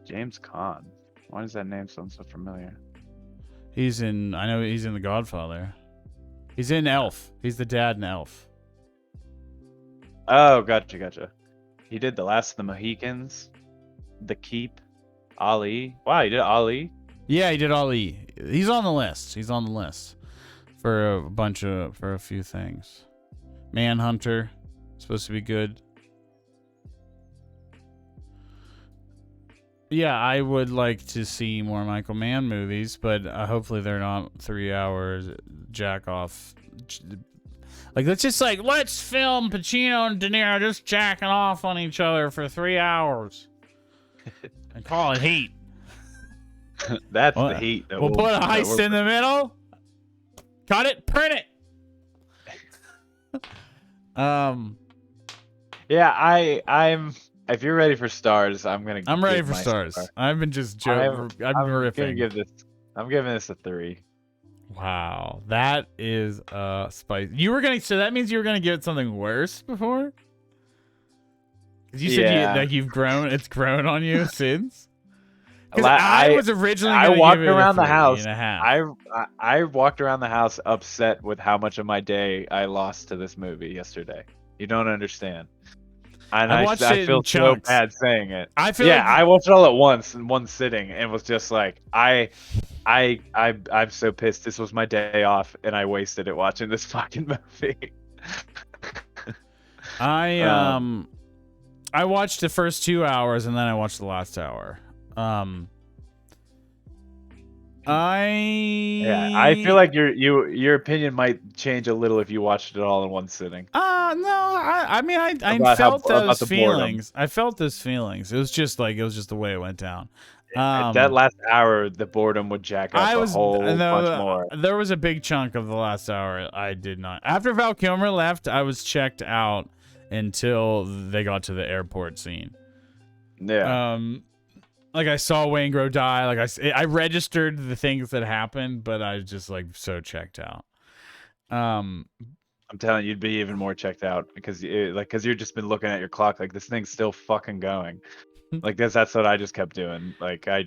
James Caan. Why does that name sound so familiar? I know he's in The Godfather. He's in Elf. He's the dad in Elf. Oh, gotcha. He did The Last of the Mohicans, The Keep, Ali. Wow, he did Ali? Yeah, he did Ali. He's on the list. For a few things. Manhunter, supposed to be good. Yeah, I would like to see more Michael Mann movies, but hopefully they're not 3 hours jack off. Like, let's film Pacino and De Niro just jacking off on each other for 3 hours and call it Heat. That's the Heat. We'll put a heist in the middle. Cut it, print it. Yeah, I'm. If you're ready for stars, I'm ready for stars. Star. I've been just joking. I'm ripping. I'm giving this a 3. Wow, that is spice. So that means you were gonna give it something worse before? Because you said you've grown. It's grown on you since. Because I was originally. I walked around the house. 3.5. I walked around the house upset with how much of my day I lost to this movie yesterday. You don't understand. And I feel so bad saying it. I watched it all at once in one sitting and was just like, I'm so pissed. This was my day off and I wasted it watching this fucking movie. I watched the first 2 hours and then I watched the last hour. I feel like your opinion might change a little if you watched it all in one sitting. No, I felt those feelings. I felt those feelings. It was just the way it went down. That last hour, the boredom would jack up a whole bunch more. there was a big chunk of the last hour I did not. After Val Kilmer left, I was checked out until they got to the airport scene. Yeah. Like I saw Waingro die. Like I registered the things that happened, but I was just like so checked out. I'm telling you, you'd be even more checked out because you've just been looking at your clock like this thing's still fucking going. Like that's what I just kept doing. Like I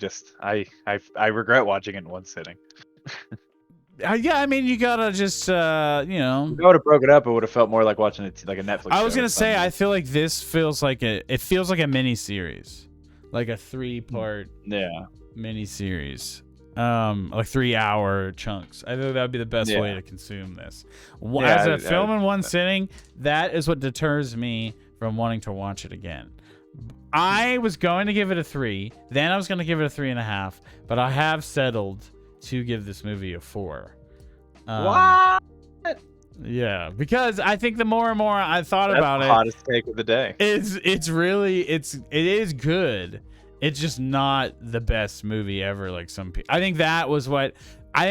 regret watching it in one sitting. Yeah, I mean, you gotta just If I would have broke it up, it would have felt more like watching it like a Netflix. I was gonna say, I feel like this feels like it feels like a mini series, like a 3-part mini series, like 3-hour chunks. I think that would be the best way to consume this. As a film in one sitting, that is what deters me from wanting to watch it again. I was going to give it a 3, then I was going to give it a 3.5, but I have settled to give this movie a 4. What? Yeah, because I think the more and more I thought about it, hottest take of the day. it is good. It's just not the best movie ever. Like some people, I think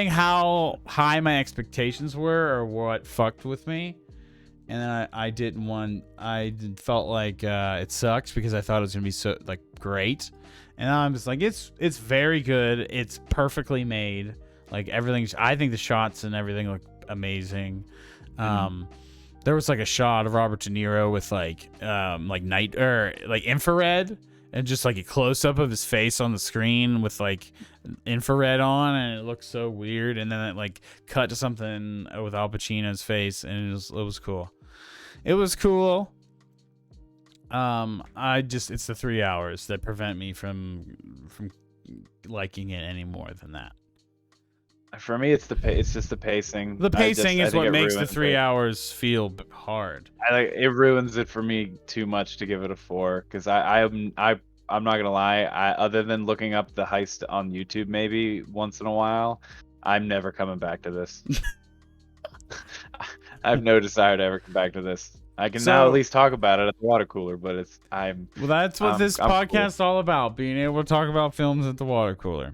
how high my expectations were, or what fucked with me. And then I felt like it sucks because I thought it was gonna be so like great, and I'm just like it's very good. It's perfectly made. Like everything's. I think the shots and everything look amazing. There was like a shot of Robert De Niro with like night or like infrared, and just like a close up of his face on the screen with like infrared on, and it looks so weird. And then it like cut to something with Al Pacino's face, and it was cool. It was cool. It's the 3 hours that prevent me from liking it any more than that. For me, it's just the pacing. The pacing is what makes the 3 hours feel hard. It ruins it for me too much to give it a 4, because I'm not gonna lie. Other than looking up the heist on YouTube maybe once in a while, I'm never coming back to this. I have no desire to ever come back to this. I can now at least talk about it at the water cooler, but that's what this podcast is all about, being able to talk about films at the water cooler.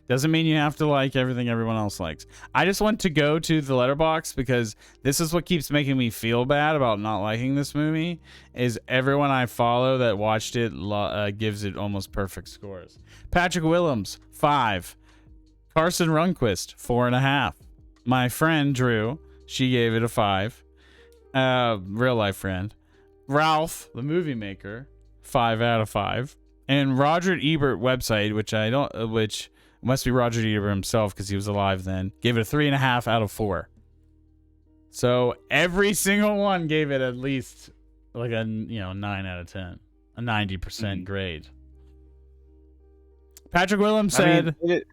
Doesn't mean you have to like everything everyone else likes. I just want to go to the letterbox because this is what keeps making me feel bad about not liking this movie, is everyone I follow that watched it gives it almost perfect scores. Patrick Willems, 5. Carson Runquist, 4.5. My friend Drew, she gave it a 5. Real life friend. Ralph, the movie maker, 5 out of 5. And Roger Ebert website, which must be Roger Ebert himself because he was alive then, gave it a 3.5 out of 4. So every single one gave it at least like a 9 out of 10, a 90% grade. Patrick Willems said, it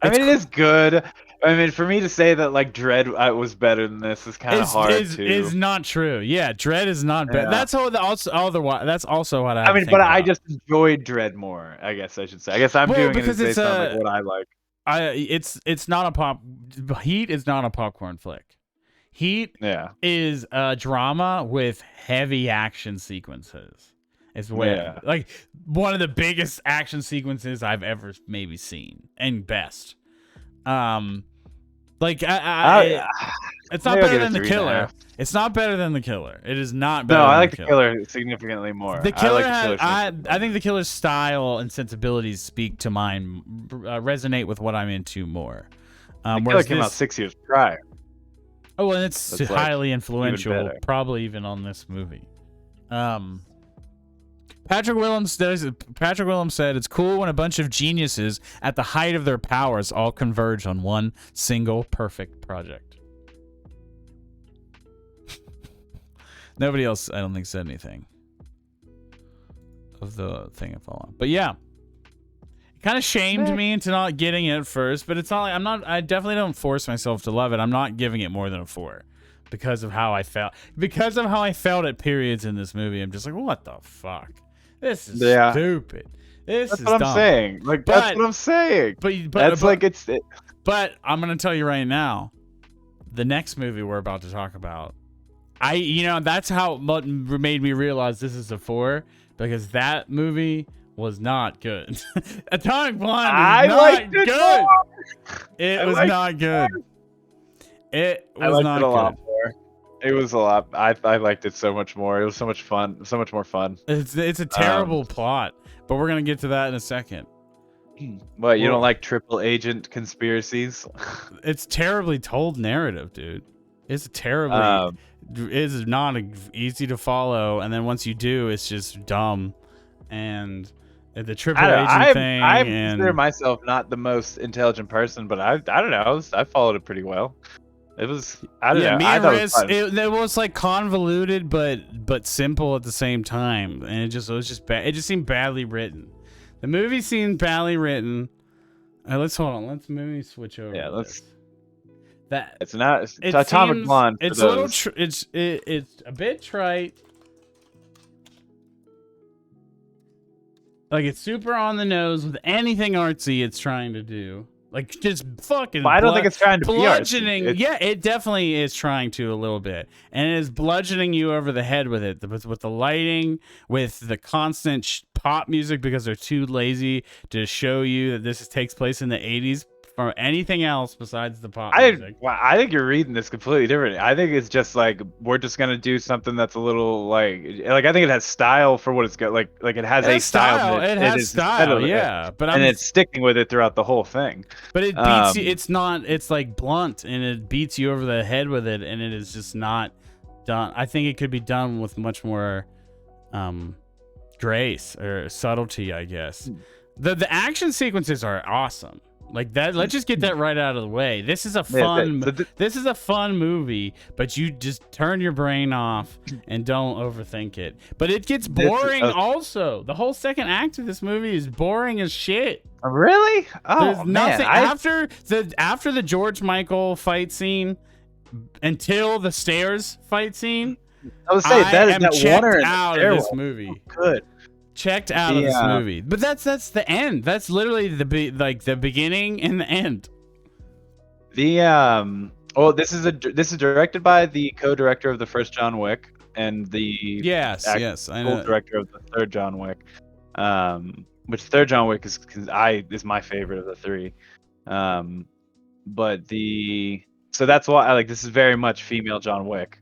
is good. I mean, for me to say that like Dredd was better than this is kind of hard too. Is not true. Yeah, Dredd is not better. That's that's also what I. I mean, but I just enjoyed Dredd more. I guess I should say. I guess I'm doing it based on like what I like. It's not Heat is not a popcorn flick. Heat is a drama with heavy action sequences. It's like one of the biggest action sequences I've ever maybe seen, and best. It's not better than The Killer. It's not better than The Killer. It is not better. No, I like The Killer significantly more. The Killer I think The Killer's style and sensibilities speak to mine, resonate with what I'm into more. The Killer came out 6 years prior. Oh, and it's highly influential, probably even on this movie. Patrick Willems said it's cool when a bunch of geniuses at the height of their powers all converge on one single perfect project. Nobody else, I don't think, said anything of the thing I follow. But yeah, it kind of shamed me into not getting it at first, but it's not like I definitely don't force myself to love it. I'm not giving it more than a 4 because of how I felt. Because of how I felt at periods in this movie. I'm just like, what the fuck? This is stupid. That's what I'm saying. Like, that's what I'm saying. But I'm gonna tell you right now, the next movie we're about to talk about, that's how made me realize this is a 4, because that movie was not good. Atomic Blonde I is not liked it good. more. It I was liked not good. It I was liked not it a good. lot more. It was a lot. I liked it so much more. It was so much fun. So much more fun. It's a terrible plot, but we're gonna get to that in a second. What, you Well- don't like triple agent conspiracies? It's terribly told narrative, dude. It's terribly. Um, It's not easy to follow, and then once you do, it's just dumb. And the triple agent thing, I and consider myself not the most intelligent person, but I don't know. I followed it pretty well. It was I don't yeah, know. me I and thought it was Riz, fun. it was like convoluted, but simple at the same time, and it was just bad. It just seemed badly written. The movie seemed badly written. Let's hold on. Let's maybe switch over. Yeah, to let's. this. That It's not it's it Atomic seems Blonde. For it's a little those. it's a bit trite. Like it's super on the nose with anything artsy it's trying to do. Like just fucking. But I don't think it's trying to be bludgeoning. artsy. Yeah, it definitely is trying to a little bit, and it is bludgeoning you over the head with it, with the lighting, with the constant pop music because they're too lazy to show you that this takes place in the '80s or anything else besides the pop music. I think you're reading this completely different. I think it's just like we're just gonna do something that's a little like I think it has style for what it's got. Like it has It a has style. style. It is has instead style. of it. Yeah, but And it's sticking with it throughout the whole thing. But it beats you. It's not. It's like blunt, and it beats you over the head with it, and it is just not done. I think it could be done with much more grace or subtlety, I guess. The action sequences are awesome. Like that. Let's just get that right out of the way. This is a fun. This is a fun movie, but you just turn your brain off and don't overthink it. But it gets boring. Also, the whole second act of this movie is boring as shit. Really? Oh, There's nothing man, after the George Michael fight scene until the stairs fight scene. I would say that is that checked water in the out of this movie. Good. Checked out of this movie. But that's the end. That's literally the beginning and the end. This is directed by the co-director of the first John Wick and the yes, I know. director of the third John Wick. Which third John Wick is my favorite of the three. So that's why I like this is very much female John Wick.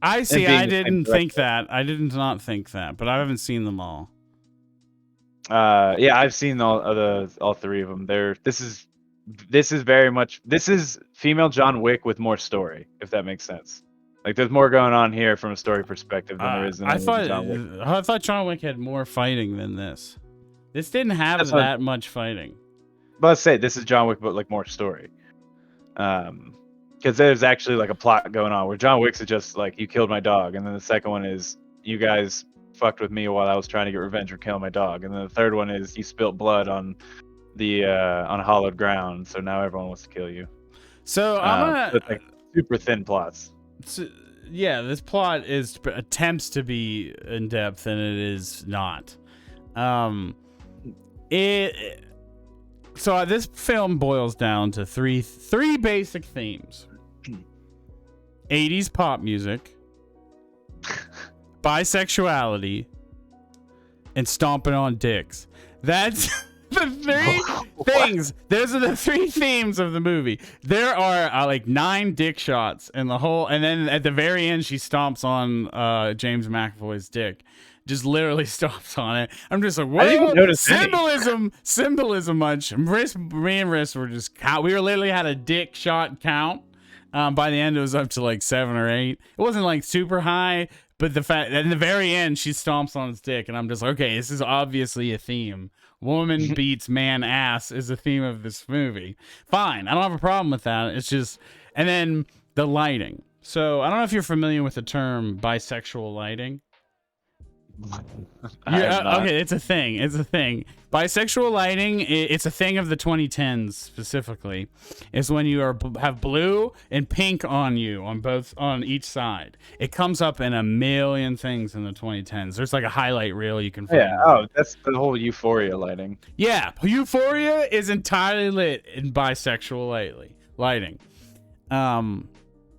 I see. I didn't think that. I did not think that, but I haven't seen them all. Yeah, I've seen all three of them. This is very much female John Wick with more story, if that makes sense. Like there's more going on here from a story perspective than there is in John Wick. I thought John Wick had more fighting than this. This didn't have that much fighting. But let's say this is John Wick, but like more story. Because there's actually like a plot going on where John Wick's is just like you killed my dog, and then the second one is you guys fucked with me while I was trying to get revenge for killing my dog, and then the third one is you spilt blood on the on hollowed ground, so now everyone wants to kill you. So it's like super thin plots. So, yeah, this plot attempts to be in depth, and it is not. So this film boils down to three basic themes: 80s pop music, bisexuality, and stomping on dicks. That's the three things. Those are the three themes of the movie. There are like 9 dick shots in the whole, and then at the very end, she stomps on James McAvoy's dick. Just literally stomps on it. I'm just like, what? Symbolism much. Me and Riss were just we were literally had a dick shot count. By the end, it was up to like 7 or 8. It wasn't like super high, but the fact that in the very end, she stomps on his dick, and I'm just like, okay, this is obviously a theme. Woman beats man ass is the theme of this movie. Fine, I don't have a problem with that. It's just, and then the lighting. So I don't know if you're familiar with the term bisexual lighting. Yeah, okay, it's a thing. Bisexual lighting, it's a thing of the 2010s specifically. Is when you have blue and pink on you on each side. It comes up in a million things in the 2010s. There's like a highlight reel you can find. Yeah, that's the whole Euphoria lighting. Yeah, Euphoria is entirely lit in bisexual lighting.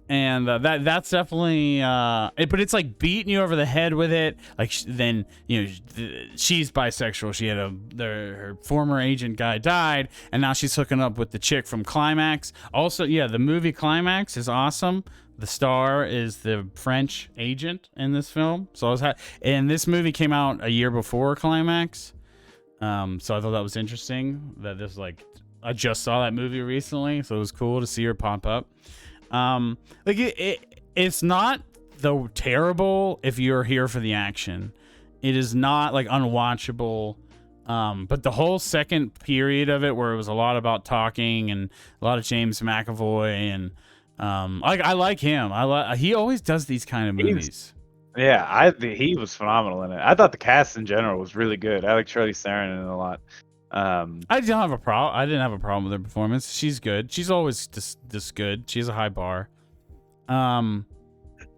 and that's definitely but it's like beating you over the head with it. Like then she's bisexual. She had her former agent guy died, and now she's hooking up with the chick from Climax. Also, yeah, the movie Climax is awesome. The star is the French agent in this film. So and this movie came out a year before Climax. So I thought that was interesting that this I just saw that movie recently, so it was cool to see her pop up. Like it's not the terrible if you're here for the action. It is not like unwatchable. But the whole second period of it, where it was a lot about talking and a lot of James McAvoy, and I like him. He always does these kind of movies. Yeah, he was phenomenal in it. I thought the cast in general was really good. I like Charlize Theron in it a lot. I didn't have a problem with her performance. She's good. She's always this good. She has a high bar. And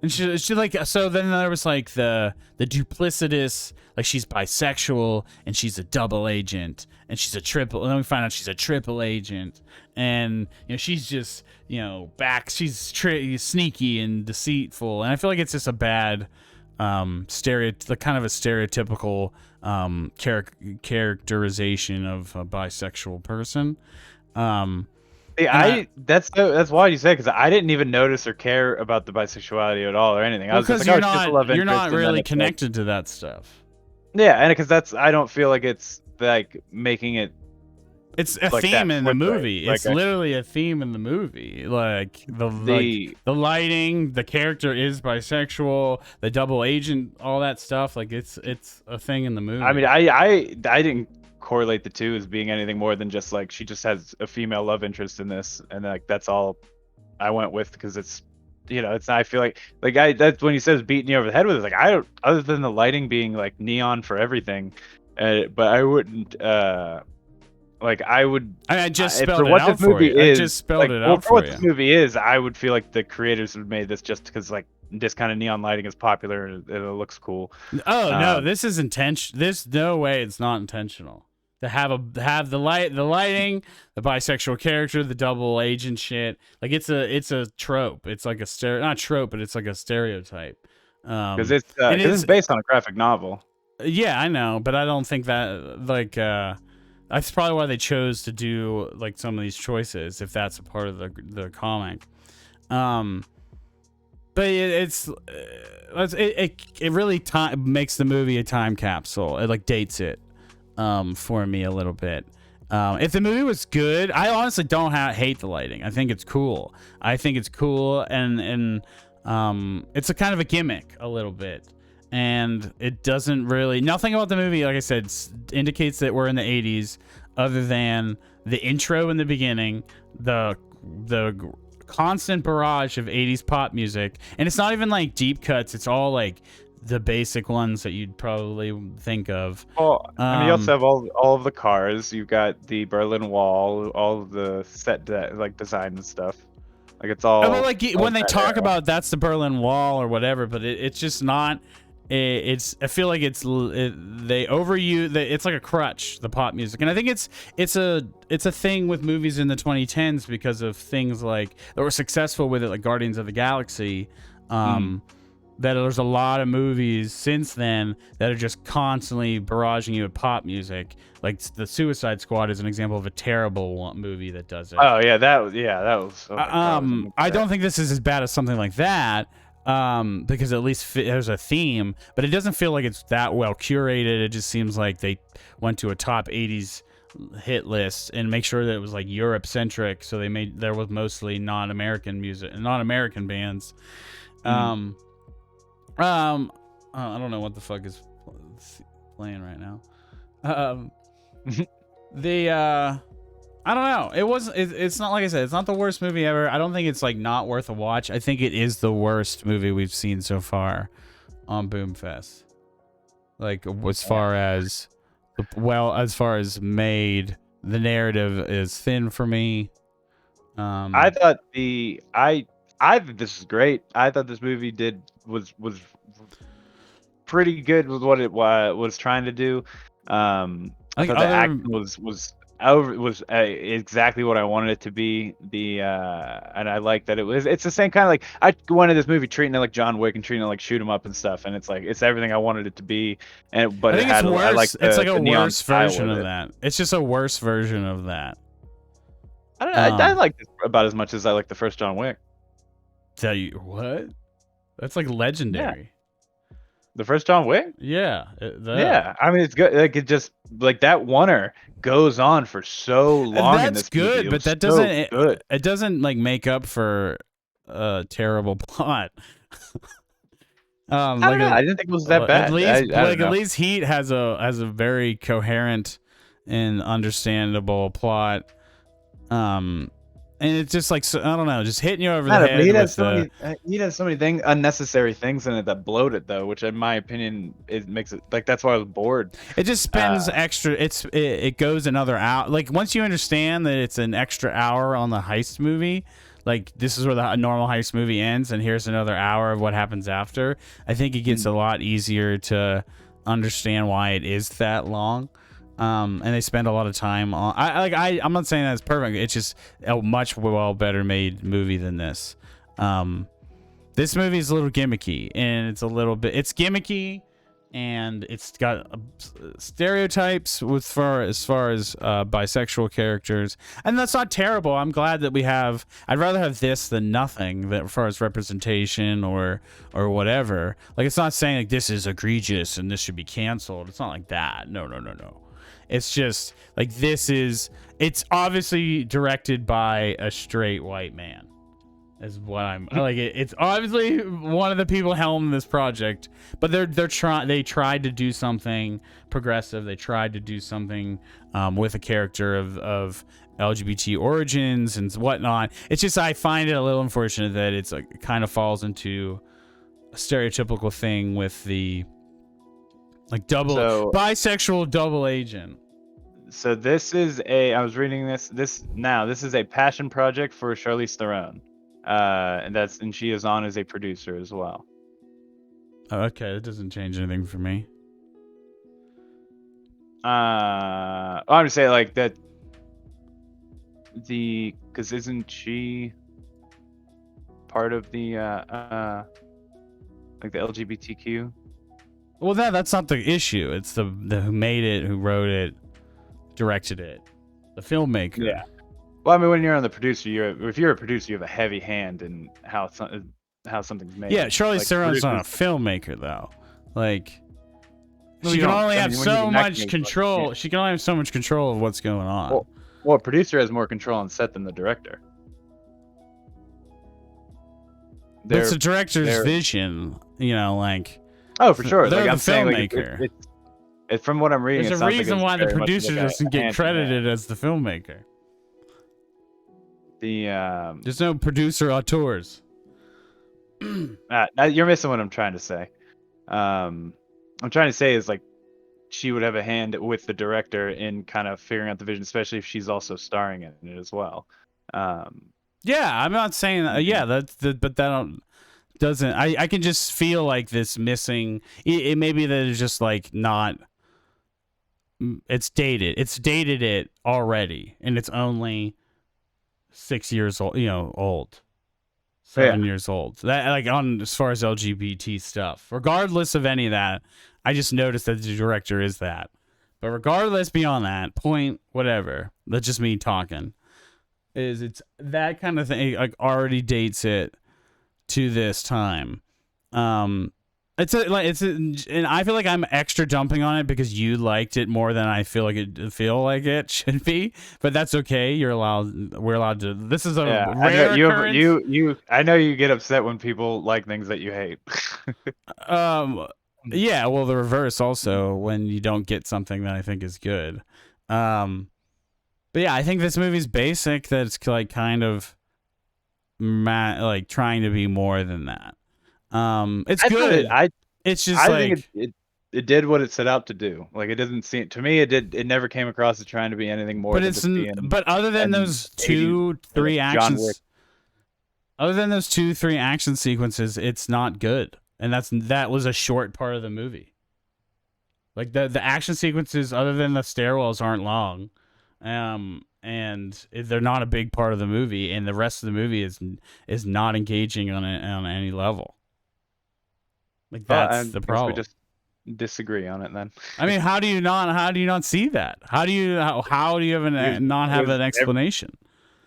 she like, so then there was like the duplicitous, like she's bisexual and she's a double agent and she's a triple, and then we find out she's a triple agent, and she's just she's sneaky and deceitful, and I feel like it's just a bad kind of a stereotypical characterization of a bisexual person. That's why you say, because I didn't even notice or care about the bisexuality at all or anything. I was just like, you're not really connected to that stuff. Yeah, and because I don't feel like it's like making it. It's a theme in the movie. It's literally a theme in the movie. Like the lighting, the character is bisexual, the double agent, all that stuff. Like it's a thing in the movie. I mean, I didn't correlate the two as being anything more than just like she just has a female love interest in this, and like that's all I went with, because it's it's I feel like that's when he says beating you over the head with it. Like I don't, other than the lighting being like neon for everything, but I wouldn't. I just spelled it out for you. I just spelled it out for what this movie is, I would feel like the creators would made this just because like this kind of neon lighting is popular and it looks cool. Oh no, this is intentional. There's no way it's not intentional. To have the lighting, the bisexual character, the double agent shit. Like it's a trope. It's like not trope, but it's like a stereotype. Because it's based on a graphic novel. Yeah, I know, but I don't think that that's probably why they chose to do like some of these choices, if that's a part of the comic. But it really makes the movie a time capsule. It like dates it for me a little bit. If the movie was good, I honestly don't hate the lighting. I think it's cool. And it's a kind of a gimmick a little bit. And it doesn't really, nothing about the movie, like I said, indicates that we're in the 80s, other than the intro in the beginning, the constant barrage of 80s pop music. And it's not even like deep cuts, it's all like the basic ones that you'd probably think of. Well, I mean, you also have all of the cars. You've got the Berlin Wall, all of the set design and stuff. Like it's all. Well, like when they talk about that's the Berlin Wall or whatever, but it's just not. I feel like they overuse. It's like a crutch, the pop music, and I think it's a thing with movies in the 2010s because of things like that were successful with it, like Guardians of the Galaxy. That there's a lot of movies since then that are just constantly barraging you with pop music. Like the Suicide Squad is an example of a terrible movie that does it. Oh yeah, that was. I don't think this is as bad as something like that. Because at least there's a theme, but it doesn't feel like it's that well curated. It just seems like they went to a top 80s hit list and make sure that it was like Europe centric. So there was mostly non-American music and non-American bands. I don't know what the fuck is playing right now. I don't know. It's not, like I said, it's not the worst movie ever. I don't think it's like not worth a watch. I think it is the worst movie we've seen so far on BOOMFEST. Like as far as made, the narrative is thin for me. I thought I think this is great. I thought this movie was pretty good with what it was trying to do. I thought the acting was was exactly what I wanted it to be. And I like that it's the same kind of like I wanted this movie treating it like John Wick and treating it like shoot 'em up and stuff, and it's like it's everything I wanted it to be, and but I it think it's had I like worse. It's like a the neon worse style version with of it. that. It's just a worse version of that. I don't know. I like this about as much as I like the first John Wick. Tell you what, that's like Yeah, legendary. the first John Wick. Yeah, Yeah, I mean it's good. Like it just like that oneer goes on for so long in that's this movie. good, It but was that so doesn't good. it doesn't like make up for a terrible plot. I don't Like know. I didn't think it was that at bad. least I don't like at know. least Heat has a very coherent and understandable plot. And it's just like I don't know, just hitting you over the I don't know, but head with the. he has so many things, unnecessary things in it that bloat it though, which in my opinion it makes it like that's why I was bored. It just spends Uh, extra. It goes another hour. Like once you understand that it's an extra hour on the heist movie, like this is where the normal heist movie ends, and here's another hour of what happens after. I think it gets a lot easier to understand why it is that long. And they spend a lot of time on. I'm not saying that's perfect. It's just a much better made movie than this. This movie is a little gimmicky, and it's gimmicky, and it's got stereotypes as far as bisexual characters, and that's not terrible. I'm glad that we have. I'd rather have this than nothing. That as far as representation or whatever. Like it's not saying like this is egregious and this should be canceled. It's not like that. No. It's just like it's obviously directed by a straight white man. Is what I'm like. It's obviously one of the people helming this project, but they tried to do something progressive. They tried to do something with a character of LGBT origins and whatnot. It's just I find it a little unfortunate that it's like it kind of falls into a stereotypical thing with the like bisexual double agent. So this is I was reading this this is a passion project for Charlize Theron. And she is on as a producer as well. Oh, okay, that doesn't change anything for me. I'm gonna say like that because isn't she part of the like the LGBTQ? Well, that's not the issue. It's the who made it, who wrote it, directed it, the filmmaker. Yeah. Well, I mean, when you're on the producer, if you're a producer, you have a heavy hand in how something's made. Yeah, Charlize like, Theron's not a filmmaker though. Like, well, she can only I have mean, so much control. She can only have so much control of what's going on. Well, a producer has more control on set than the director. It's the director's vision, you know, like. Oh, for sure. They're like, the I'm saying, filmmaker. Like, it's from what I'm reading. There's a reason why the producer doesn't get credited as the filmmaker. There's no producer auteurs. You're missing what I'm trying to say. I'm trying to say is like she would have a hand with the director in kind of figuring out the vision, especially if she's also starring in it as well. Yeah, I'm not saying that. Yeah, but that doesn't. I can just feel like this missing. It may be that it's just like not. It's dated. It's dated it already, and it's only 6 years old. 7 years old. That like on as far as LGBT stuff. Regardless of any of that, I just noticed that the director is that. But regardless beyond that, point whatever. That's just me talking. It's that kind of thing like already dates it to this time. And I feel like I'm extra dumping on it because you liked it more than I feel like it should be, but that's okay. We're allowed to. This is a rare occurrence. I know you get upset when people like things that you hate. Yeah. Well, the reverse also when you don't get something that I think is good. But yeah, I think this movie's basic. That it's like kind of like trying to be more than that. It's good. It's just I think it did what it set out to do. Like it doesn't seem to me it never came across as trying to be anything more. But other than those 2-3 actions, other than those 2-3 action sequences, it's not good. And that was a short part of the movie. Like the action sequences, other than the stairwells, aren't long. and they're not a big part of the movie, and the rest of the movie is not engaging on any level. Like Well, that's I the guess we problem. just disagree on it then. I mean, how do you not see that? How do you have because, not have because an explanation?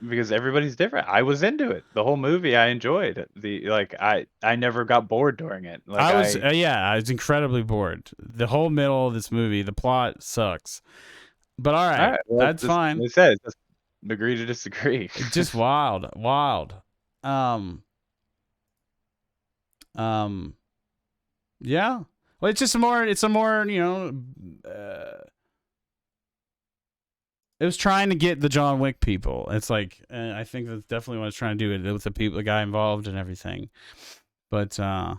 because everybody's different. I was into it. The whole movie I enjoyed. I never got bored during it. Like I was incredibly bored. The whole middle of this movie, the plot sucks. But all all right, right, well, that's just fine. like I said, just agree to disagree. It's just wild, wild. Um, um, yeah. Well, it's a more, it was trying to get the John Wick people. It's like, I think that's definitely what it's trying to do with the guy involved and everything. But I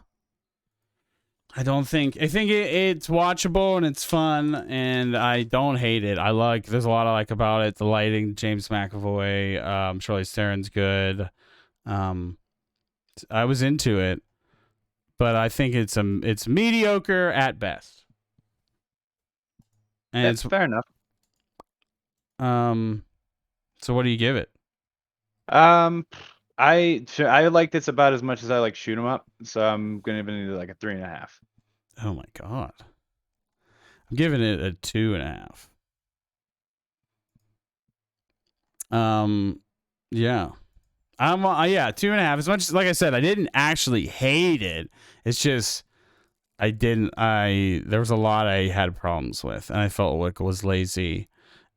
think it's watchable and it's fun, and I don't hate it. There's a lot I like about it. The lighting, James McAvoy, Charlize Theron's good. Um, I was into it, but I think it's mediocre at best. And Yeah, it's fair enough. um, so what do you give it? Um, I liked this about as much as I like shoot 'em up, so I'm gonna give it like a 3.5. Oh my god, I'm giving it a 2.5. Yeah. Yeah, 2.5. As much as, like I said, I didn't actually hate it. It's just there was a lot I had problems with, and I felt like it was lazy.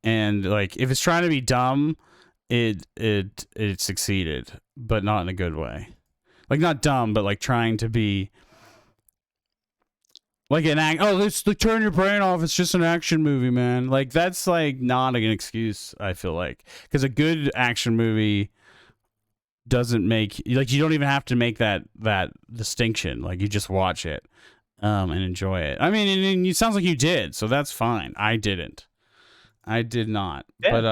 And like, if it's trying to be dumb, it succeeded, but not in a good way. Like, not dumb, but like trying to be like an act. Oh, let's turn your brain off. It's just an action movie, man. Like, that's like not an excuse. I feel like, because a good action movie doesn't make, like, you don't even have to make that distinction. Like, you just watch it and enjoy it. I mean, and it sounds like you did, so that's fine. I didn't. I did not. Yeah, But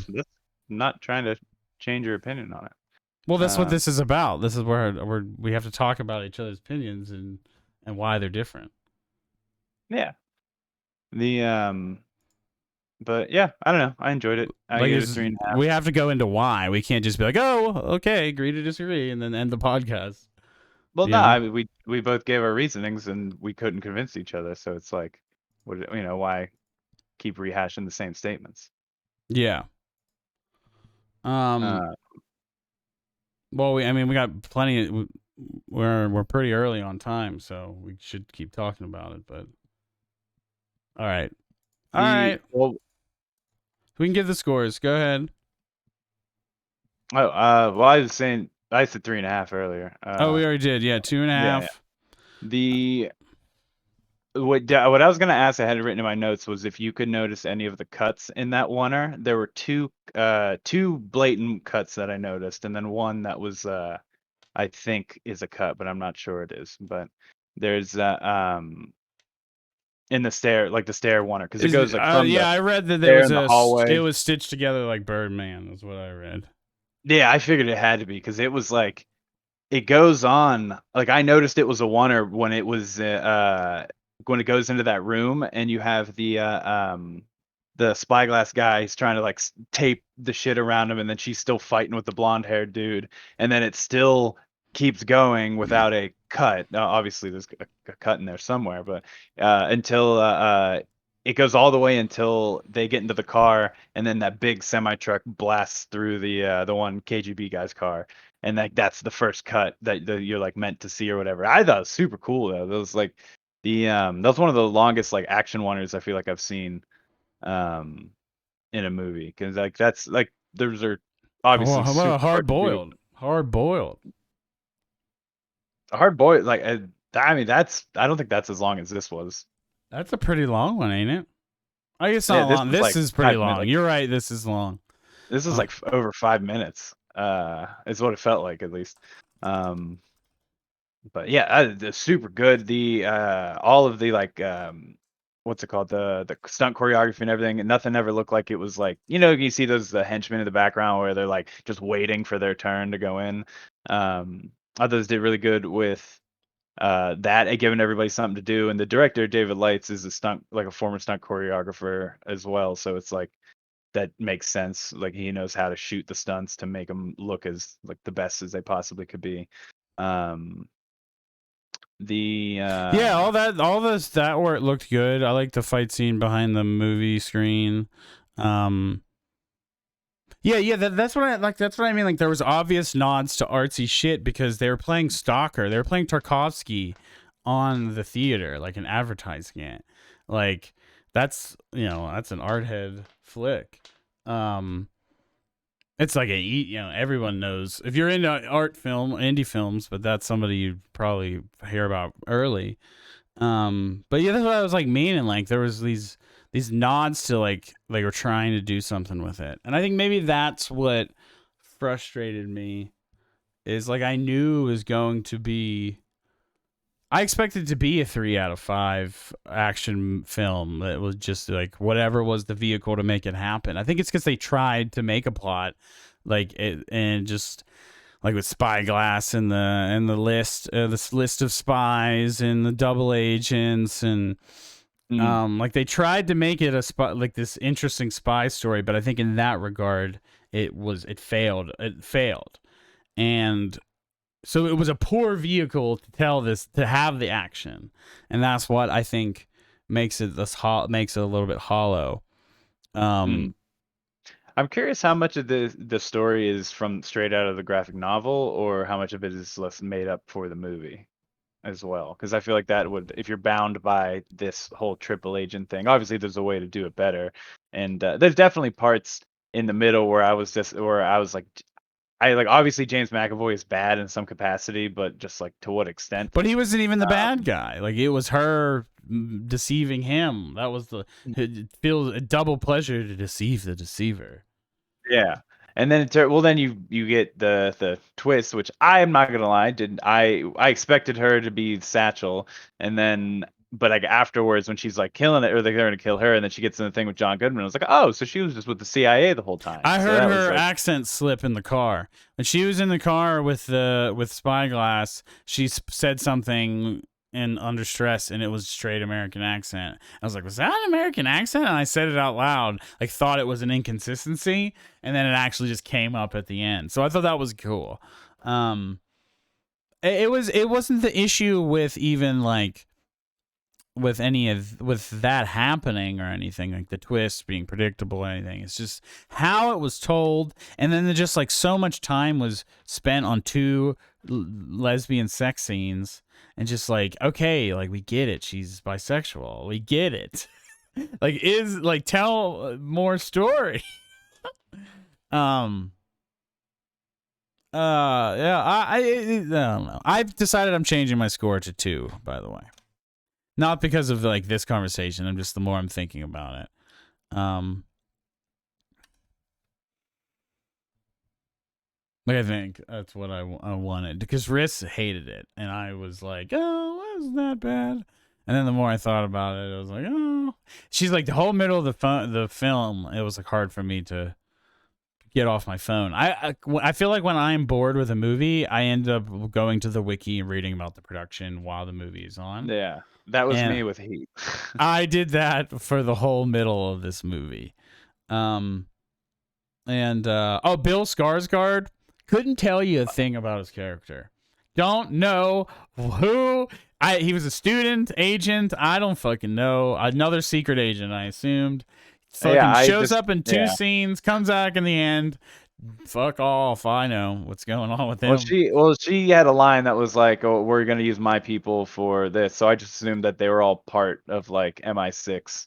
that's not trying to change your opinion on it. well, that's what Um, this is about. This is where we have to talk about each other's opinions and why they're different. yeah. The but yeah, I don't know. I enjoyed it. I Like, gave it a 3.5. we have to go into why. We can't just be like, oh, okay, agree to disagree, and then end the podcast. Well, You no, know? I mean, we both gave our reasonings and we couldn't convince each other, so it's like, why keep rehashing the same statements? Yeah. Um. Uh, Well, I mean, we got plenty. We're pretty early on time, so we should keep talking about it. But all right, all the right, well, we can give the scores. Go ahead. I was saying I said 3.5 earlier. Oh, we already did. Yeah, two and a Yeah, yeah. half. The what I was gonna ask, I had it written in my notes, was if you could notice any of the cuts in that oneer. There were two blatant cuts that I noticed, and then one that was I think is a cut, but I'm not sure it is. But there's in the stair oneer, because it Is goes like from the yeah, I read that there stair was in the hallway. it was stitched together like Birdman. Is what I read. Yeah, I figured it had to be because it was like it goes on. Like I noticed it was a oneer when it goes into that room and you have the spyglass guy. He's trying to like tape the shit around him, and then she's still fighting with the blonde haired dude, and then it still keeps going without a cut. Now, obviously, there's a cut in there somewhere, but until it goes all the way until they get into the car, and then that big semi truck blasts through the one KGB guy's car, and that's the first cut that you're like meant to see or whatever. I thought it was super cool though. That was like that was one of the longest like action wonders I feel like I've seen um in a movie, because like that's like those are obviously How about super hard hard to do. boiled? Hard boiled. A hard boy, like I mean that's I don't think that's as long as this was. That's a pretty long one, ain't it? I guess Yeah, not this long. was This like is pretty 5 minutes. long. You're right. This is long. This was Uh, like over 5 minutes. Is what it felt like at least. Um, but yeah, it's super good. The all of the like what's it called, the stunt choreography and everything, and nothing ever looked like it was like, you see those the henchmen in the background where they're like just waiting for their turn to go in. Others did really good with that and giving everybody something to do, and the director David Leitch is a former stunt choreographer as well, so it's like that makes sense. Like he knows how to shoot the stunts to make them look as like the best as they possibly could be. Um, the Yeah, all this that where it looked good. I like the fight scene behind the movie screen. Yeah, that's what I like. That's what I mean. Like there was obvious nods to artsy shit because they were playing Stalker. They were playing Tarkovsky on the theater, like an advertising it. Like that's that's an art head flick. It's like everyone knows if you're into art film, indie films, but that's somebody you'd probably hear about early. But yeah, that's what I was like meaning. Like there was these nods to like they were trying to do something with it, and I think maybe that's what frustrated me. Is like I knew it was going to be. I expected it to be a 3 out of 5 action film that was just like whatever was the vehicle to make it happen. I think it's because they tried to make a plot, like it, and just like with Spyglass and the list, this list of spies and the double agents and like they tried to make it a like this interesting spy story, but I think in that regard it failed. It failed, and so it was a poor vehicle to tell this, to have the action, and that's what I think makes it makes it a little bit hollow. I'm curious how much of the story is from straight out of the graphic novel, or how much of it is less made up for the movie as well. Because I feel like that would, if you're bound by this whole triple agent thing, obviously there's a way to do it better, and there's definitely parts in the middle where I was like, I like obviously James McAvoy is bad in some capacity, but just like to what extent? But he wasn't even the bad guy. Like it was her deceiving him. That was it feels a double pleasure to deceive the deceiver. Yeah. And then then you get the twist, which I am not gonna lie, didn't I expected her to be Satchel, and then but like afterwards when she's like killing it, or they're gonna kill her, and then she gets in the thing with John Goodman, I was like, oh, so she was just with the CIA the whole time. I So heard that was her like, accent slip in the car when she was in the car with Spyglass. She said something in under stress, and it was straight American accent. I was like, was that an American accent? And I said it out loud, like thought it was an inconsistency, and then it actually just came up at the end. So I thought that was cool. It wasn't the issue with even like with that happening or anything, like the twist being predictable or anything. It's just how it was told, and then just like so much time was spent on two lesbian sex scenes, and just like, okay, like we get it, she's bisexual, we get it. Like tell more story. Yeah, I don't know. I've decided I'm changing my score to 2, by the way. Not because of like this conversation. I'm just the more I'm thinking about it. Like I think that's what I wanted, because Riss hated it, and I was like, oh, wasn't that bad? And then the more I thought about it, I was like, oh, she's like the whole middle of the film. It was like hard for me to get off my phone. I feel like when I'm bored with a movie, I end up going to the wiki and reading about the production while the movie is on. yeah, that was me with Heat. I did that for the whole middle of this movie. Bill Skarsgård, couldn't tell you a thing about his character. Don't know who. He was a student, agent. I don't fucking know. Another secret agent, I assumed. Fucking shows up in 2 scenes, comes back in the end. Fuck off. I know what's going on with him. She had a line that was like, oh, we're gonna use my people for this. So I just assumed that they were all part of like MI6.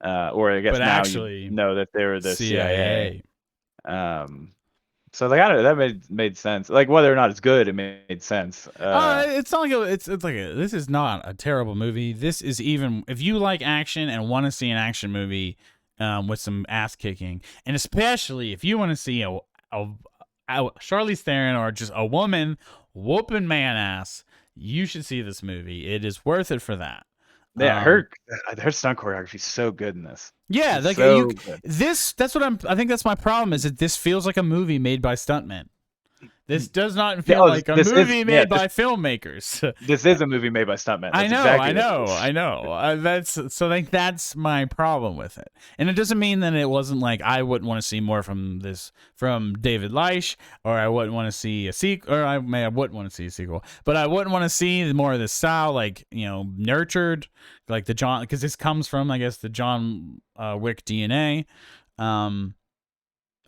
Or I guess but now actually, you know that they were the CIA. So like I don't know, that made sense. Like whether or not it's good, it made sense. It's not like it's like this is not a terrible movie. This is, even if you like action and want to see an action movie with some ass kicking, and especially if you want to see a Charlize Theron or just a woman whooping man ass, you should see this movie. It is worth it for that. Yeah, her stunt choreography is so good in this. Yeah, like so that's what I think that's my problem, is that this feels like a movie made by stuntmen. This does not feel Oh, like a this is movie yeah. made by filmmakers. This is a movie made by stuntmen. I That's know, exactly I what it know, is. I know. That's my problem with it, and it doesn't mean that it wasn't like I wouldn't want to see more from David Leitch, or I wouldn't want to see a sequel, or I wouldn't want to see a sequel, but I wouldn't want to see more of this style, like nurtured, like the John, because this comes from, I guess, the John Wick DNA. Um,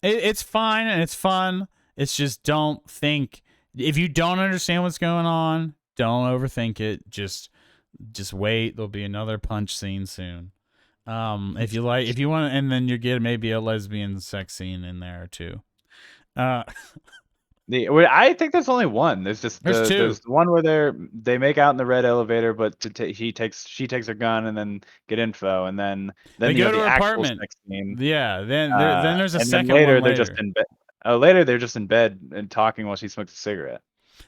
it's fine and it's fun. It's just don't think if you don't understand what's going on, don't overthink it. Just wait. There'll be another punch scene soon. If you want, and then you get maybe a lesbian sex scene in there too. I think there's only one. There's just There's two. there's the one where they make out in the red elevator, but she takes her gun and then get info, and then They you go have to the her actual apartment. sex scene. Yeah. Then there's a And then second one later they're just later. in bed. Oh, later they're just in bed and talking while she smokes a cigarette.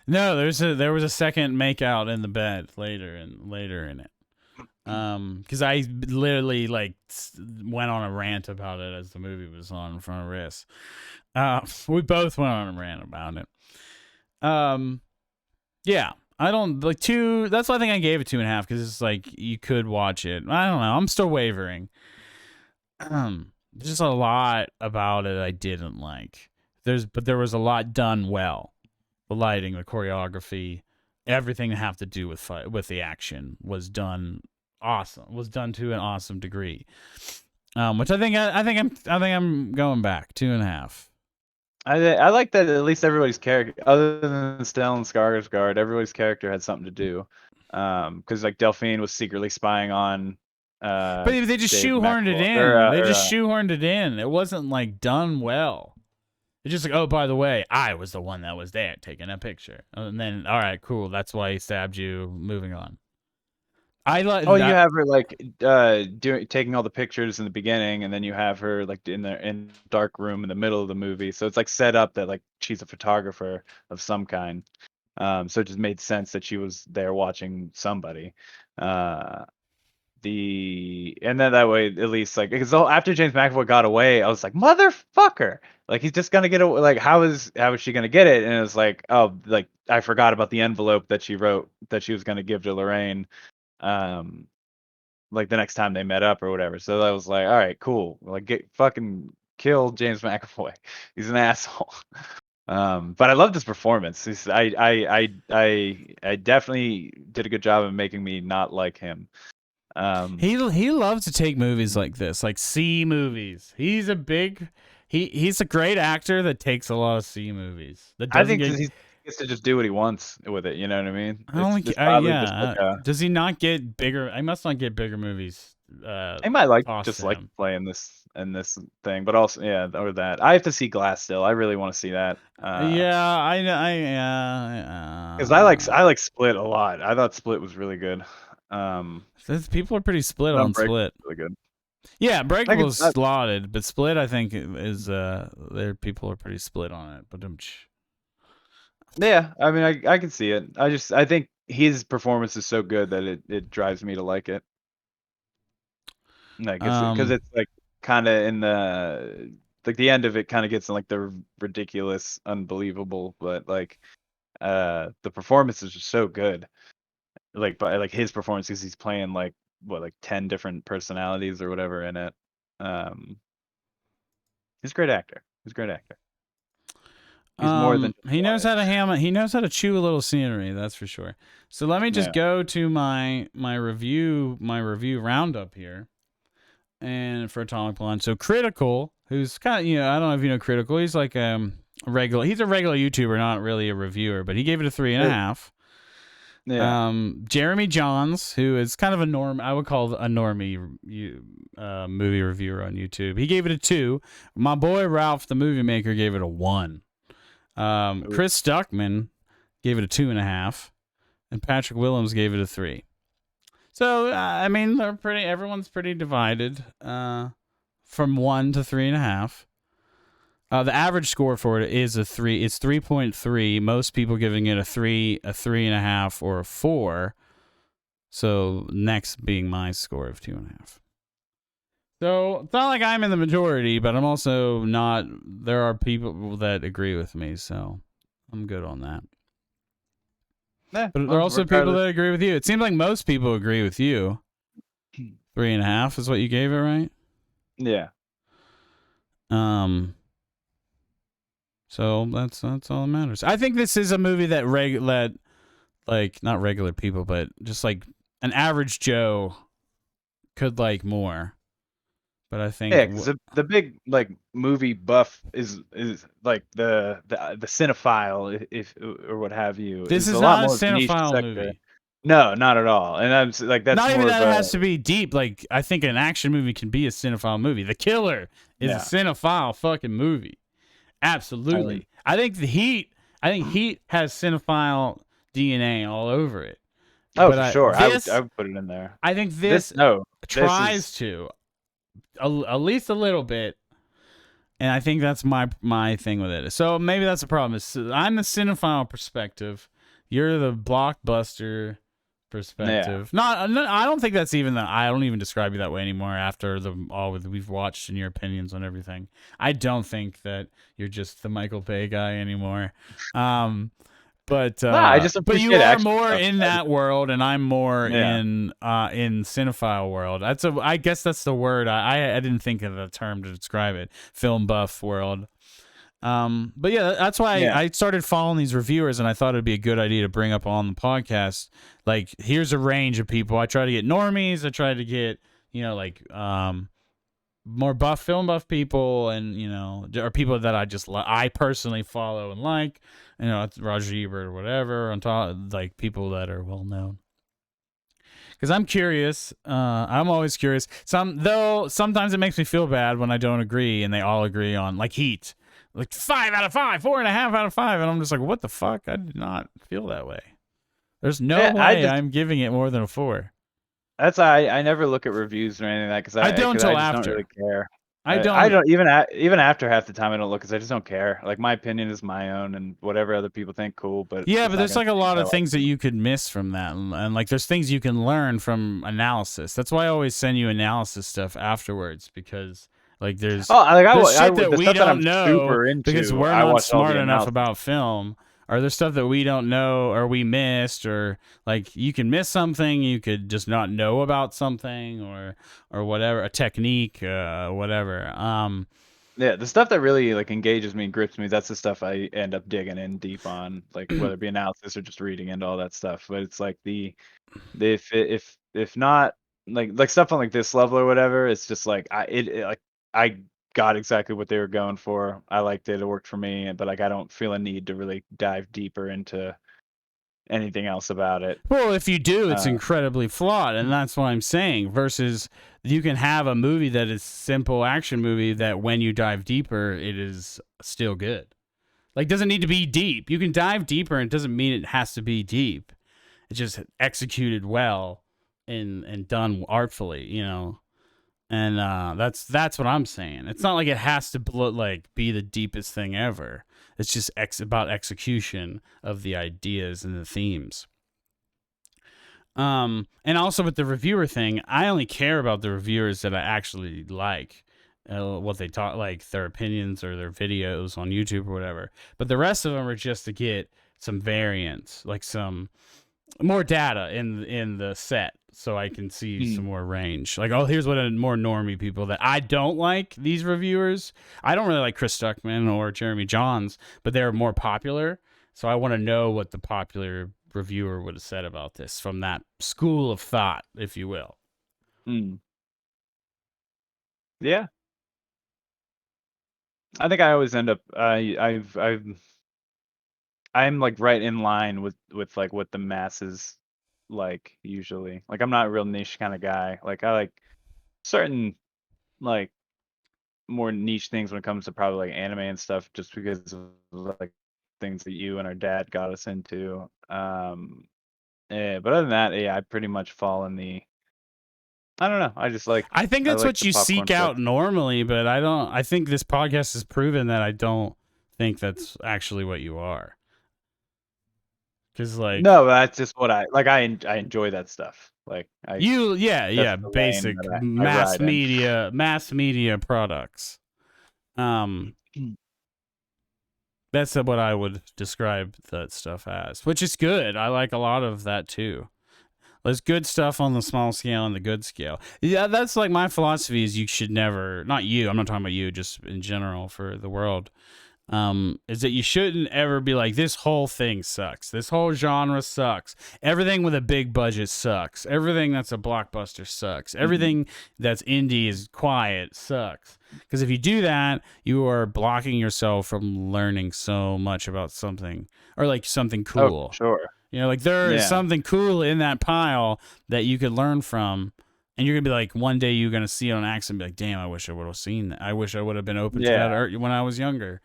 No, there was a second makeout in the bed later in it. Because I literally went on a rant about it as the movie was on in front of Riss. We both went on a rant about it. Yeah, I don't like two. That's why I think I gave it 2.5, because it's like you could watch it. I don't know. I'm still wavering. There's just a lot about it I didn't like. But there was a lot done well. The lighting, the choreography, everything that have to do with the action was done awesome. Was done to an awesome degree. Which I think I'm going back 2.5. I like that at least everybody's character, other than Stellan Skarsgård, everybody's character had something to do. Because like Delphine was secretly spying on. But they just Dave shoehorned it McAvoy, in. They just shoehorned it in. It wasn't like done well. It's just like, oh, by the way, I was the one that was there taking a picture, and then all right, cool. That's why he stabbed you. Moving on. I like. Oh, you have her like taking all the pictures in the beginning, and then you have her like in the dark room in the middle of the movie. So it's like set up that like she's a photographer of some kind. So it just made sense that she was there watching somebody. And then that way at least like because after James McAvoy got away, I was like motherfucker, like he's just gonna get away. Like how is she gonna get it? And it was like, oh, like I forgot about the envelope that she wrote that she was gonna give to Lorraine. Like the next time they met up or whatever. So I was like, all right, cool. Like get fucking kill James McAvoy. He's an asshole. But I loved his performance. I definitely did a good job of making me not like him. He loves to take movies like this, like C movies. He's a great actor that takes a lot of C movies. That I doesn't think get. he gets to just do what he wants with it. You know what I mean? I don't It's think. probably just like Does he not get bigger? I must not get bigger movies. I might like Tossed just to like him. playing this and this thing, but also yeah, or that. I have to see Glass still. I really want to see that. Yeah, Because I like Split a lot. I thought Split was really good. People are pretty split on Unbreakable Split. was really good. Yeah, Breakable is that, slotted, but Split I think is there people are pretty split on it. But yeah, I mean I can see it. I think his performance is so good that it drives me to like it. Like because it's like kind of in the end of it kind of gets in like the ridiculous, unbelievable, but like the performance is just so good. Like by like his performance because he's playing like what like 10 different personalities or whatever in it. He's a great actor. He's a great actor. He's more than just he knows how to Elias. he knows how to chew a little scenery, that's for sure. So let me just Yeah. go to my review roundup here. And for Atomic Blonde. So Critical, who's kind of, I don't know if you know Critical, he's like he's a regular YouTuber, not really a reviewer, but he gave it a 3.5. Yeah. Jeremy Johns, who is kind of I would call a normie movie reviewer on YouTube. He gave it a 2. My boy Ralph, the movie maker, gave it a 1. Chris Stuckman gave it a 2.5, and Patrick Willems gave it a 3. So I mean, everyone's pretty divided from 1 to 3.5. The average score for it is a 3. It's 3.3. Most people giving it a 3, a 3.5, or a 4. So next being my score of 2.5. So it's not like I'm in the majority, but I'm also not. There are people that agree with me. So I'm good on that. Yeah, But there are well, also people regardless. that agree with you. It seems like most people agree with you. 3.5 is what you gave it, right? Yeah. So that's all that matters. I think this is a movie that like not regular people, but just like an average Joe could like more. But I think Yeah, because the big like movie buff is like the cinephile, if or what have you, this is is a lot not a more of a niche cinephile sector. movie. No, not at all. And like that's Not even more of that it a has to be deep. Like I think an action movie can be a cinephile movie. The Killer is a yeah. cinephile fucking movie. I mean, Absolutely. I think Heat has cinephile DNA all over it. oh, But for sure. I this would put it in there. I think This this no, this tries is to at least a little bit, and I think that's my thing with it. So maybe that's the problem. I'm the cinephile perspective. You're the blockbuster yeah. perspective. Not, I don't think that's even that. I don't even describe you that way anymore. After all we've watched and your opinions on everything, I don't think that you're just the Michael Bay guy anymore. But No, I just you appreciate are action more stuff. in that world, and I'm more Yeah. in cinephile world. I guess that's the word. I didn't think of the term to describe it. Film buff world. But yeah, that's why Yeah. I started following these reviewers, and I thought it'd be a good idea to bring up on the podcast. Like, here's a range of people. I try to get normies. I try to get like more film buff people, and or people that I personally follow and like. It's Roger Ebert or whatever. On top, like people that are well known. Because I'm curious. I'm always curious. Sometimes it makes me feel bad when I don't agree, and they all agree on like Heat, like 5 out of 5, 4.5 out of 5, and I'm just like, what the fuck? I did not feel that way. There's no Yeah, I way just I'm giving it more than a 4. that's I never look at reviews or anything like that I don't because I until just don't really after. care. I I don't. don't even after half the time I don't look because I just don't care. Like my opinion is my own, and whatever other people think, cool, but Yeah, it's but not there's gonna like a change lot my of life. things that you could miss from that, and like there's things you can learn from analysis. That's why I always send you analysis stuff afterwards, because like Oh, like there's shit the that we stuff that I'm don't know super because into, we're I not watch all smart the enough analysis. about film, or there's stuff that we don't know or we missed, or like you can miss something, you could just not know about something, or whatever, a technique, whatever. Yeah, the stuff that really like engages me and grips me, that's the stuff I end up digging in deep on, like whether it be analysis or just reading into all that stuff. But it's like if not like stuff on like this level or whatever, it's just like like I got exactly what they were going for. I liked it. It worked for me, but like I don't feel a need to really dive deeper into anything else about it. Well, if you do, it's Uh, incredibly flawed, and that's what I'm saying. Versus, you can have a movie that is simple action movie that when you dive deeper, it is still good. Like, doesn't need to be deep. You can dive deeper, and it doesn't mean it has to be deep. It's just executed well and done artfully, And that's what I'm saying. It's not like it has to be the deepest thing ever. It's just about execution of the ideas and the themes. And also with the reviewer thing, I only care about the reviewers that I actually like, what they talk, like their opinions or their videos on YouTube or whatever. But the rest of them are just to get some variance, like some more data in the set, so I can see some more range. Like, oh, here's what a more normie people that I don't like. These reviewers, I don't really like Chris Stuckman or Jeremy Johns, but they're more popular. So I want to know what the popular reviewer would have said about this from that school of thought, if you will. yeah, I think I always end up I'm like right in line with like what the masses like usually. Like I'm not a real niche kind of guy. Like I like certain like more niche things when it comes to probably like anime and stuff just because of like things that you and our dad got us into. But other than that, yeah, I pretty much fall in the I don't know. I think I that's like what the you popcorn seek flick. out normally, but I think this podcast has proven that I don't think that's actually what you are. Because like No, that's just what I like. I enjoy that stuff. Like I that's yeah, the lane basic that I ride in. mass media products. Um That's what I would describe that stuff as, which is good. I like a lot of that too. There's good stuff on the small scale and the good scale. Yeah, that's like my philosophy is you should never, not you, I'm not talking about you, just in general for the world, is that you shouldn't ever be like, this whole thing sucks. This whole genre sucks. Everything with a big budget sucks. Everything that's a blockbuster sucks. Everything that's indie is quiet sucks. Because if you do that, you are blocking yourself from learning so much about something or like something Oh, cool. sure. You know, like there is Yeah. something cool in that pile that you could learn from. And you're going to be like, one day you're going to see it on accident and be like, damn, I wish I would have seen that. I wish I would have been open to that Yeah. art when I was younger.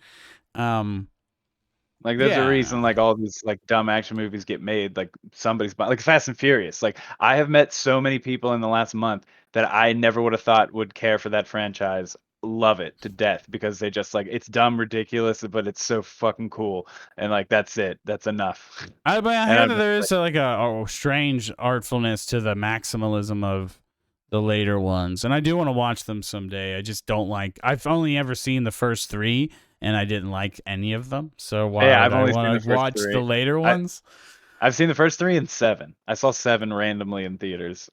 Like there's a reason Yeah. like all these like dumb action movies get made. Like somebody's like Fast and Furious. Like I have met so many people in the last month that I never would have thought would care for that franchise. Love it to death because they just like it's dumb, ridiculous, but it's so fucking cool. And like that's it. That's enough. But I And hear I'm that just there like, is like a strange artfulness to the maximalism of the later ones. And I do want to watch them someday. I just don't like, I've only ever seen the first three and I didn't like any of them. So why yeah, would I've I only seen the want to first watch the three. later I ones? I've seen the first three and seven. I saw seven randomly in theaters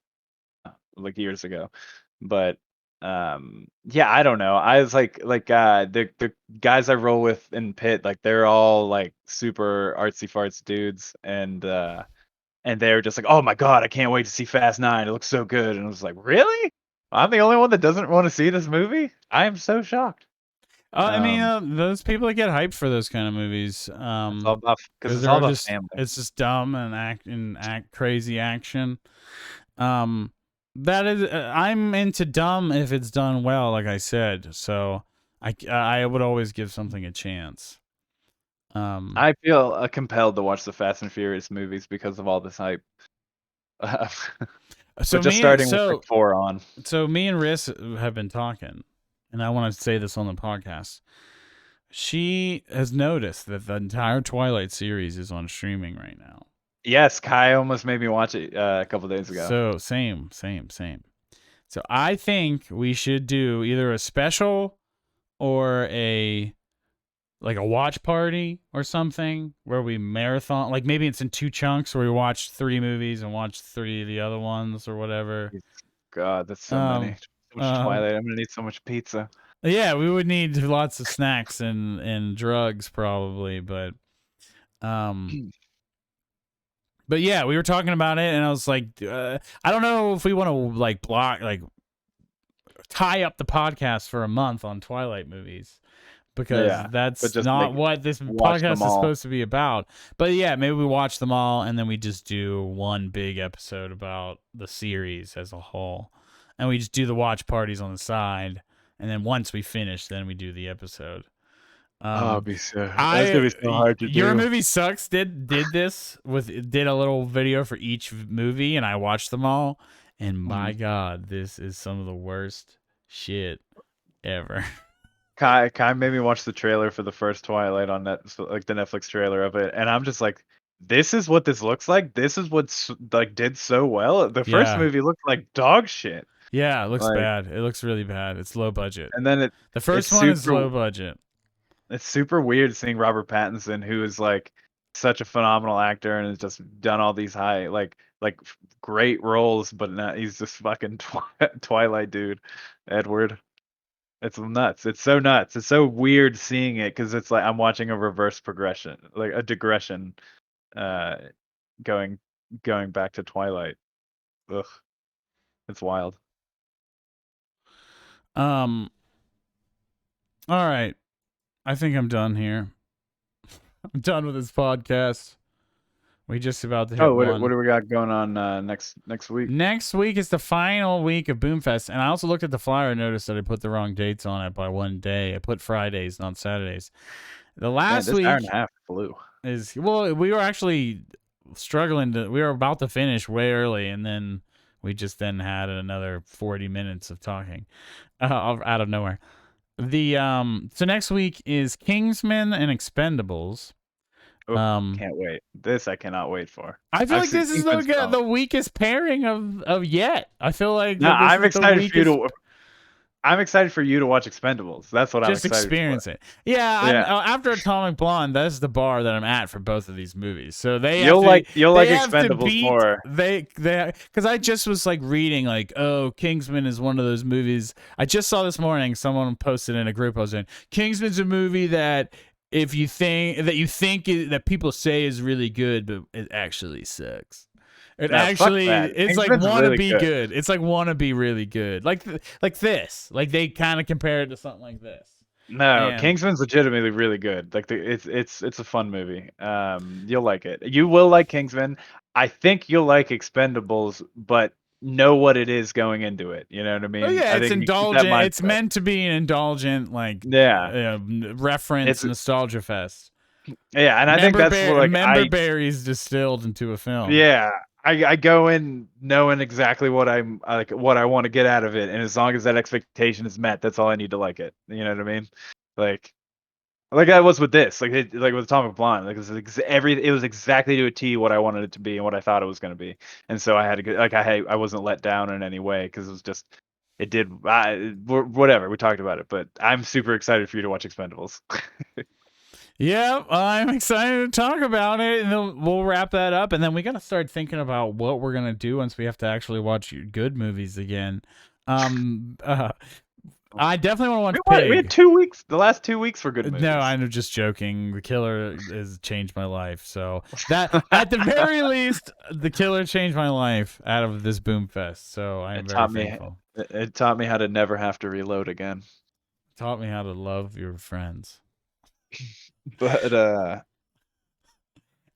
like years ago. But yeah, I don't know. I was like the guys I roll with in Pitt, like they're all like super artsy farts dudes and they're just like, "Oh my god, I can't wait to see Fast 9. It looks so good." And I was like, "Really? I'm the only one that doesn't want to see this movie? I am so shocked." I mean, Um those people that get hyped for those kind of movies, it's all about because because it's all they're about just, family. it's just dumb and act crazy action. Um, that is, I'm into dumb if it's done well, like I said. So I would always give something a chance. Um, I feel compelled to watch the Fast and Furious movies because of all this hype. But so just me, starting with like so 4 on. so me and Riss have been talking, and I want to say this on the podcast. She has noticed that the entire Twilight series is on streaming right now. Yes, Kai almost made me watch it a couple days ago. So same. So I think we should do either a special or a like a watch party or something where we marathon, like maybe it's in two chunks where we watch 3 movies and watch 3 of the other ones or whatever. God, that's so many. Um, So much um, Twilight. I'm gonna need so much pizza. yeah, we would need lots of snacks and drugs probably, um, but yeah, we were talking about it and I was like, I don't know if we want to like block, like tie up the podcast for a month on Twilight movies, because Yeah, but that's just like not what this watch them podcast is all. supposed to be about. But yeah, maybe we watch them all and then we just do one big episode about the series as a whole. And we just do the watch parties on the side. And then once we finish, then we do the episode. Oh, Um, that's gonna be so hard to your do. movie sucks did this did a little video for each movie and I watched them all, and my Mhm. god, this is some of the worst shit ever. Kai made me watch the trailer for the first Twilight on like the Netflix trailer of it, and I'm just like, this is what this looks like. This is what's like did so well. The first Yeah. movie looked like dog shit. Yeah, it looks Like, bad. It looks really bad. It's low budget. and then The it's first one is super low budget. it's super weird seeing Robert Pattinson, who is like such a phenomenal actor and has just done all these high great roles, but now he's just fucking Twilight dude, Edward. It's nuts. It's so nuts. It's so weird seeing it because it's like I'm watching a reverse progression, like a digression, uh, going going back to Twilight. Ugh, it's wild. Um all right. I think I'm done here. I'm done with this podcast. We just about to hit Oh, what one. do we got going on next week? Next week is the final week of BOOMFest, and I also looked at the flyer and noticed that I put the wrong dates on it by one day. I put Fridays, not Saturdays. The Man, last this hour and week a half flew. is, well, we were actually struggling to, we were about to finish way early, and then we just then had another 40 minutes of talking out of nowhere. The so next week is Kingsman and Expendables. Oh, Um can't wait. This I cannot wait for. I feel I've like seen this is Kingsman Strong. the weakest pairing of yet. I feel like No, that this I'm is the excited for you weakest. to. I'm excited for you to watch Expendables. That's what I'm Just excited for. experience it. Yeah, I'm Yeah. after Atomic Blonde. That's the bar that I'm at for both of these movies. So You'll they like have to Expendables beat more. they because I just was like reading like, oh, Kingsman is one of those movies. I just saw this morning someone posted in a group I was in. Kingsman's a movie that if you think that people say is really good, but it actually sucks. It No, fuck actually, that. it's like Kingsman's wanna really be good. good. It's like wanna be really good. Like this. Like they kind of compare it to something like this. No, And Kingsman's legitimately really good. Like it's a fun movie. You'll like it. You will like Kingsman. I think you'll like Expendables, but know what it is going into it. You know what I oh mean? yeah, I it's think if you keep that indulgent. It's mindset. meant to be an indulgent like Yeah. reference It's nostalgia fest. yeah, and I think that's what like Member I berries distilled into a film. yeah, I go in knowing exactly what I'm like what I want to get out of it, and as long as that expectation is met, that's all I need to like it. You know what I mean? Like I was with this, like with Atomic Blonde, like it was exactly to a T what I wanted it to be and what I thought it was going to be, and so I had to get like I wasn't let down in any way because it was just it did whatever we talked about it, but I'm super excited for you to watch Expendables. Yeah, I'm excited to talk about it, and then we'll wrap that up, and then we gotta start thinking about what we're gonna do once we have to actually watch good movies again. Um, uh, I definitely want to watch We had Pig. 2 weeks. The last 2 weeks were good No, movies. I'm just joking. The Killer has changed my life. So that, at the very least, the Killer changed my life out of this Boom Fest. So I am It very taught me thankful. it taught me how to never have to reload again. Taught me how to love your friends. But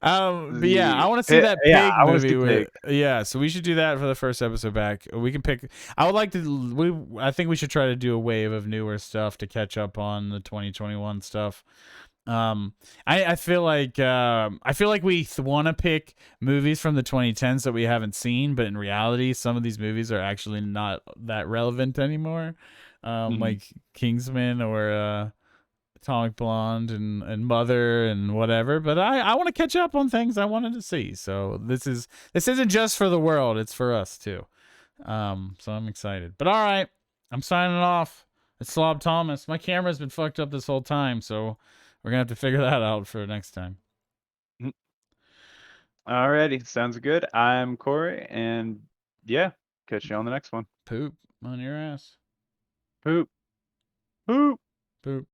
But yeah, I want to see that yeah, Pig I want to movie see with. Pig. Yeah, so we should do that for the first episode back. We can pick. I would like to. I think we should try to do a wave of newer stuff to catch up on the 2021 stuff. Um, I feel like we want to pick movies from the 2010s that we haven't seen, but in reality, some of these movies are actually not that relevant anymore. Mhm. Like Kingsman or Atomic Blonde and Mother and whatever. But I want to catch up on things I wanted to see. So this isn't just for the world; it's for us too. So I'm excited. But all right, I'm signing off. It's Slob Thomas. My camera's been fucked up this whole time, so we're gonna have to figure that out for next time. Mhm. Alrighty, sounds good. I'm Kory, and yeah, catch you on the next one. Poop on your ass. Poop. Poop. Poop.